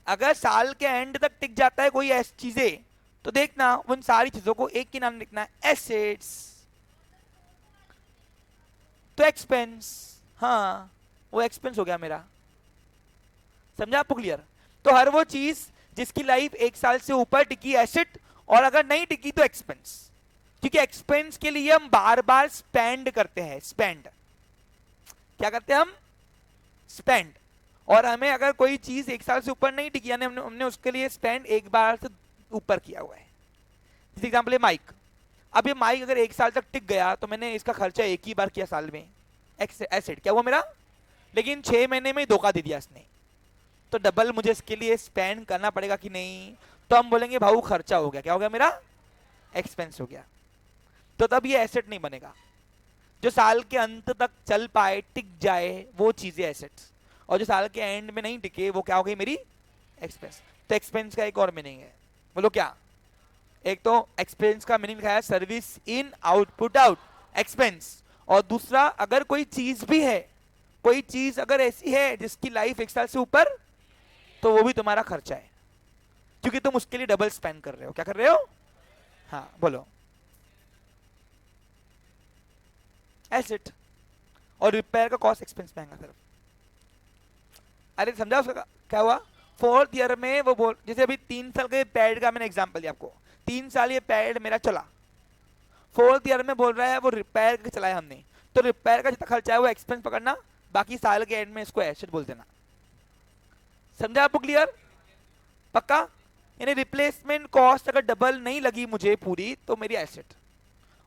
Speaker 1: अगर साल के एंड तक टिक जाता है कोई ऐसी चीजें, तो देखना उन सारी चीजों को एक ही नाम लिखना है, एसेट्स। तो एक्सपेंस, हाँ वो एक्सपेंस हो गया मेरा। समझा आपको क्लियर? तो हर वो चीज जिसकी लाइफ 1 साल से ऊपर टिकी, एसेट, और अगर नहीं टिकी तो एक्सपेंस। क्योंकि एक्सपेंस के लिए हम बार बार स्पेंड करते हैं, स्पेंड क्या करते हैं हम? स्पेंड। और हमें अगर कोई चीज 1 साल से ऊपर नहीं टिकी, यानी हमने उसके लिए स्पेंड 1 बार से ऊपर किया हुआ है। जैसे एग्जाम्पल है माइक। अब ये माइक अगर 1 साल तक टिक गया तो मैंने इसका खर्चा एक ही बार किया साल में, एसेट क्या हुआ मेरा, लेकिन 6 महीने में धोखा दे दिया इसने, तो डबल मुझे इसके लिए स्पेंड करना पड़ेगा कि नहीं? तो हम बोलेंगे भाऊ खर्चा हो गया, क्या हो गया मेरा, एक्सपेंस हो गया। तो तब ये एसेट नहीं बनेगा। जो साल के अंत तक चल पाए, टिक जाए, वो चीजें एसेट्स, और जो साल के एंड में नहीं टिके वो क्या हो गई मेरी, एक्सपेंस। तो एक्सपेंस का एक और मीनिंग है, बोलो क्या? एक तो एक्सपेंस का मीनिंग लिखा है service in output out, expense. और दूसरा, अगर कोई चीज भी है, कोई चीज अगर ऐसी है जिसकी लाइफ 1 साल से ऊपर, तो वो भी तुम्हारा खर्चा है, क्योंकि तुम उसके लिए डबल स्पेंड कर रहे हो। क्या कर रहे हो? हाँ बोलो। एसेट। और रिपेयर का कॉस्ट एक्सपेंस में आएगा सिर्फ। अरे समझा उसका क्या हुआ? 4th ईयर में वो बोल, जैसे अभी 3 साल के पैड का मैंने एग्जांपल दिया आपको, 3 साल ये पैड मेरा चला, 4th ईयर में बोल रहा है वो रिपेयर का चलाया हमने, तो रिपेयर का जितना खर्चा है वो एक्सपेंस पकड़ना, बाकी साल के एंड में इसको एसेट बोल देना। समझा आपको? क्लियर? पक्का? यानी रिप्लेसमेंट कॉस्ट अगर डबल नहीं लगी मुझे पूरी, तो मेरी एसेट,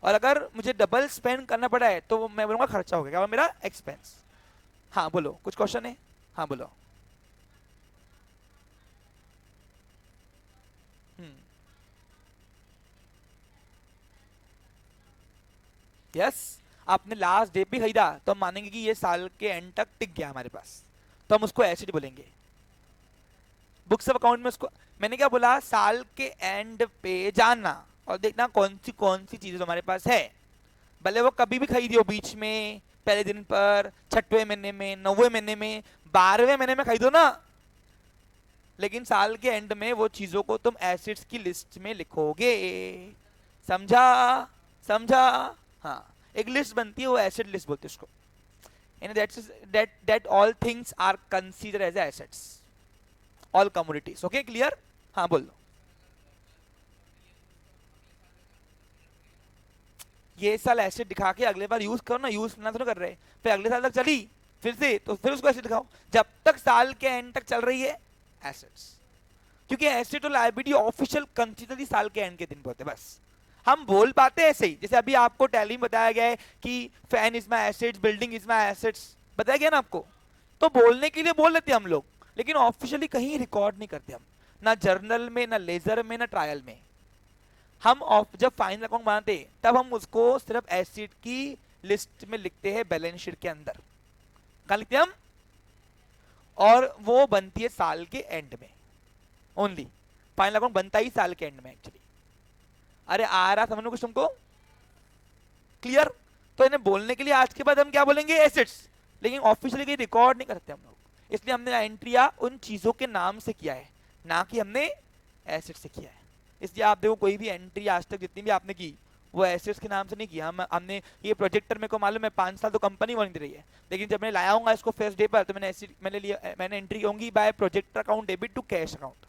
Speaker 1: और अगर मुझे डबल स्पेंड करना पड़ा है तो मैं बोलूंगा खर्चा हो गया, क्या मेरा, एक्सपेंस। हाँ बोलो, कुछ क्वेश्चन है? हाँ बोलो। यस, आपने लास्ट डे भी खरीदा तो हम मानेंगे कि ये साल के एंड तक टिक गया हमारे पास, तो हम उसको एसेट बोलेंगे। बुक्स ऑफ अकाउंट में उसको, मैंने क्या बोला, साल के एंड पे जाना और देखना कौन सी चीजें हमारे पास है, भले वो कभी भी खरीदी हो, बीच में, पहले दिन पर, 6वें महीने में, 9वें महीने में, 12वें महीने में खरीदो ना, लेकिन साल के एंड में वो चीजों को तुम एसेट्स की लिस्ट में लिखोगे। समझा? समझा? हाँ, एक लिस्ट बनती है, वो एसेट लिस्ट बोलते हैं उसको। That all things are consider as assets, all commodities. Okay, clear? हाँ बोल लो। ये साल एसेट दिखा के अगले बार यूज करो ना, यूज करना तो नहीं कर रहे, फिर अगले साल तक चली फिर से, तो फिर उसको एसेट दिखाओ। जब तक साल के एंड तक चल रही है, एसेट्स। क्योंकि एसेट और लायबिलिटी ऑफिशियल कंसीडर साल के एंड के दिन पे होते हैं। बस हम बोल पाते हैं ऐसे ही, जैसे अभी आपको टैली में बताया गया है कि fan is my assets, building is my assets, बताया गया ना आपको, तो बोलने के लिए बोल लेते हैं हम लोग, लेकिन ऑफिशियली कहीं रिकॉर्ड नहीं करते हम, ना जर्नल में, ना लेजर में, ना ट्रायल में। हम जब फाइनल अकाउंट बनाते हैं तब हम उसको सिर्फ एसेट की लिस्ट में लिखते हैं, बैलेंस शीट के अंदर। कहाँ लिखते हैं हम? और वो बनती है साल के एंड में ओनली। फाइनल अकाउंट बनता ही साल के एंड में एक्चुअली। अरे आ रहा समझ लो कुछ तुमको? क्लियर? तो इन्हें बोलने के लिए आज के बाद हम क्या बोलेंगे? एसेट्स, लेकिन ऑफिशियली कहीं रिकॉर्ड नहीं करते हम लोग, इसलिए हमने एंट्रिया उन चीजों के नाम से किया है, ना कि हमने एसेट से किया है। इसलिए आप देखो कोई भी एंट्री आज तक जितनी भी आपने की, वो एसेट्स के नाम से नहीं किया। हमने ये प्रोजेक्टर मेरे को मालूम है 5 साल तो कंपनी बन रही है, लेकिन जब मैं लाया हूँ इसको फर्स्ट डे पर, तो मैंने एंट्री होंगी by projector account debit to cash account.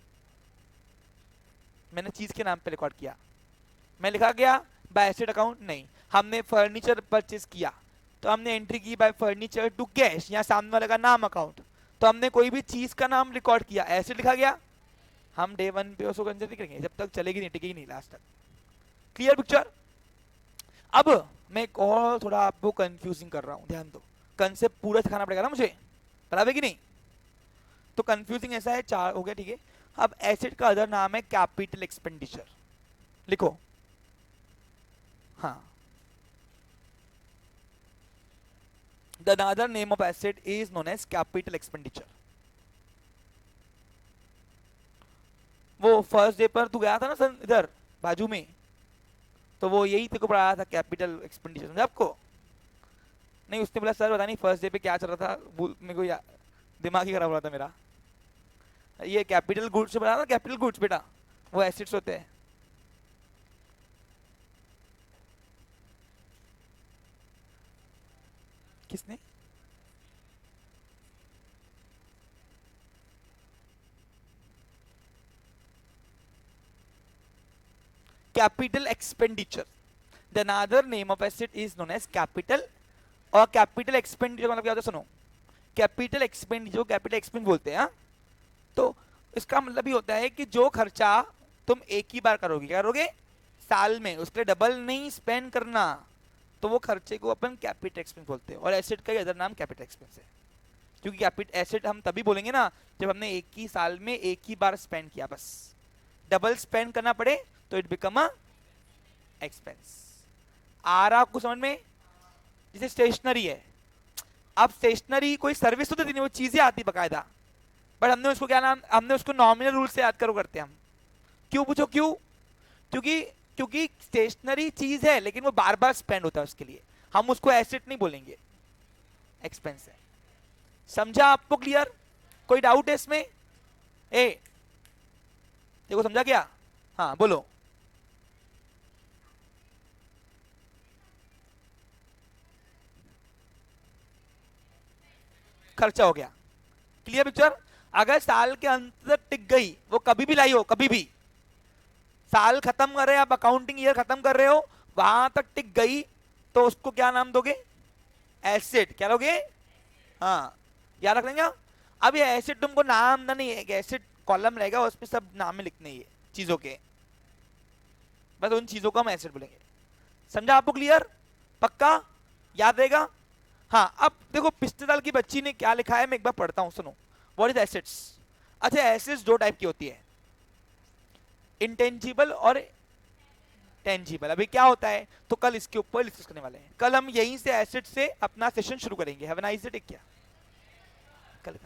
Speaker 1: मैंने चीज के नाम पे रिकॉर्ड किया, मैं लिखा गया बाय एसेट अकाउंट नहीं। हमने फर्नीचर परचेज किया तो हमने एंट्री की बाय फर्नीचर टू कैश, यहाँ सामने वाले का नाम अकाउंट, तो हमने कोई भी चीज का नाम रिकॉर्ड किया, एसेट लिखा गया। हम डे 1 पे उसको कंसिडर करेंगे जब तक चलेगी नहीं, टिकेगी नहीं लास्ट तक। Clear picture? अब मैं एक और थोड़ा आपको कंफ्यूजिंग कर रहा हूं, ध्यान दो, कंसेप्ट पूरा सिखाना पड़ेगा ना मुझे, बराबर कि नहीं? तो कंफ्यूजिंग ऐसा है, 4 हो गया, ठीक है। अब एसेट का अदर नाम है कैपिटल एक्सपेंडिचर, लिखो। हाँ, the another name of asset is known as capital expenditure. वो फर्स्ट डे पर तू गया था ना सर इधर बाजू में, तो वो यही तेरे को पढ़ाया था कैपिटल एक्सपेंडिचर, समझा आपको? नहीं, उसने बोला सर पता नहीं फर्स्ट डे पे क्या चल रहा था, मेरे को दिमाग ही खराब हो रहा था मेरा। ये कैपिटल गुड्स से बना था, कैपिटल गुड्स बेटा वो एसेट्स होते हैं। किसने? Capital expenditure, the another name of asset is known as capital. और कैपिटल एक्सपेंडिचर मतलब क्या होता है? सुनो, कैपिटल एक्सपेंड, जो कैपिटल एक्सपेंस बोलते हैं, हाँ? तो इसका मतलब ये होता है कि जो खर्चा तुम एक ही बार करोगे, क्या करोगे, साल में, उसके लिए डबल नहीं स्पेंड करना, तो वो खर्चे को अपन कैपिटल एक्सपेंस बोलते हैं। और एसेट का ही अदर नाम कैपिटल एक्सपेंस है, क्योंकि कैपिटल एसेट हम तभी बोलेंगे ना जब हमने एक ही साल में एक ही बार स्पेंड किया, बस डबल स्पेंड करना पड़े तो इट बिकम अ एक्सपेंस। आ रहा आपको समझ में? जैसे स्टेशनरी है, अब स्टेशनरी कोई सर्विस तो देती नहीं, वो चीजें आती बकायदा, बट हमने उसको क्या नाम, हमने उसको नॉमिनल रूल से याद करो करते हैं हम। क्यों पूछो क्यों? क्योंकि क्योंकि स्टेशनरी चीज है लेकिन वो बार बार स्पेंड होता है, उसके लिए हम उसको एसेट नहीं बोलेंगे, एक्सपेंस है। समझा आपको? क्लियर? कोई डाउट है इसमें? ए देखो, समझा क्या? हाँ बोलो। खर्चा हो गया, क्लियर पिक्चर? अगर साल के अंत तक टिक गई, वो कभी भी लाई हो, कभी भी साल खत्म कर रहे हो आप, अकाउंटिंग ईयर खत्म कर रहे हो, वहां तक टिक गई, तो उसको क्या नाम दोगे? एसेट। क्या लोगे? हाँ, याद रख लेंगे। अब ये एसेट तुमको नाम ना, नहीं है, एसेट कॉलम रहेगा, उस पर सब नाम लिखने ही है चीजों के, बस उन चीजों को हम एसेट बोलेंगे। समझा आपको? क्लियर? पक्का? याद रहेगा? हाँ, अब देखो पिछले साल की बच्ची ने क्या लिखा है, मैं एक बार पढ़ता हूँ, सुनो। What is assets? अच्छा, एसेट्स दो टाइप की होती है, इंटेंजिबल और टेंजिबल। अभी क्या होता है, तो कल इसके ऊपर डिस्कस करने वाले हैं। कल हम यहीं से एसेट से अपना सेशन शुरू करेंगे। Have a nice day, take care. कल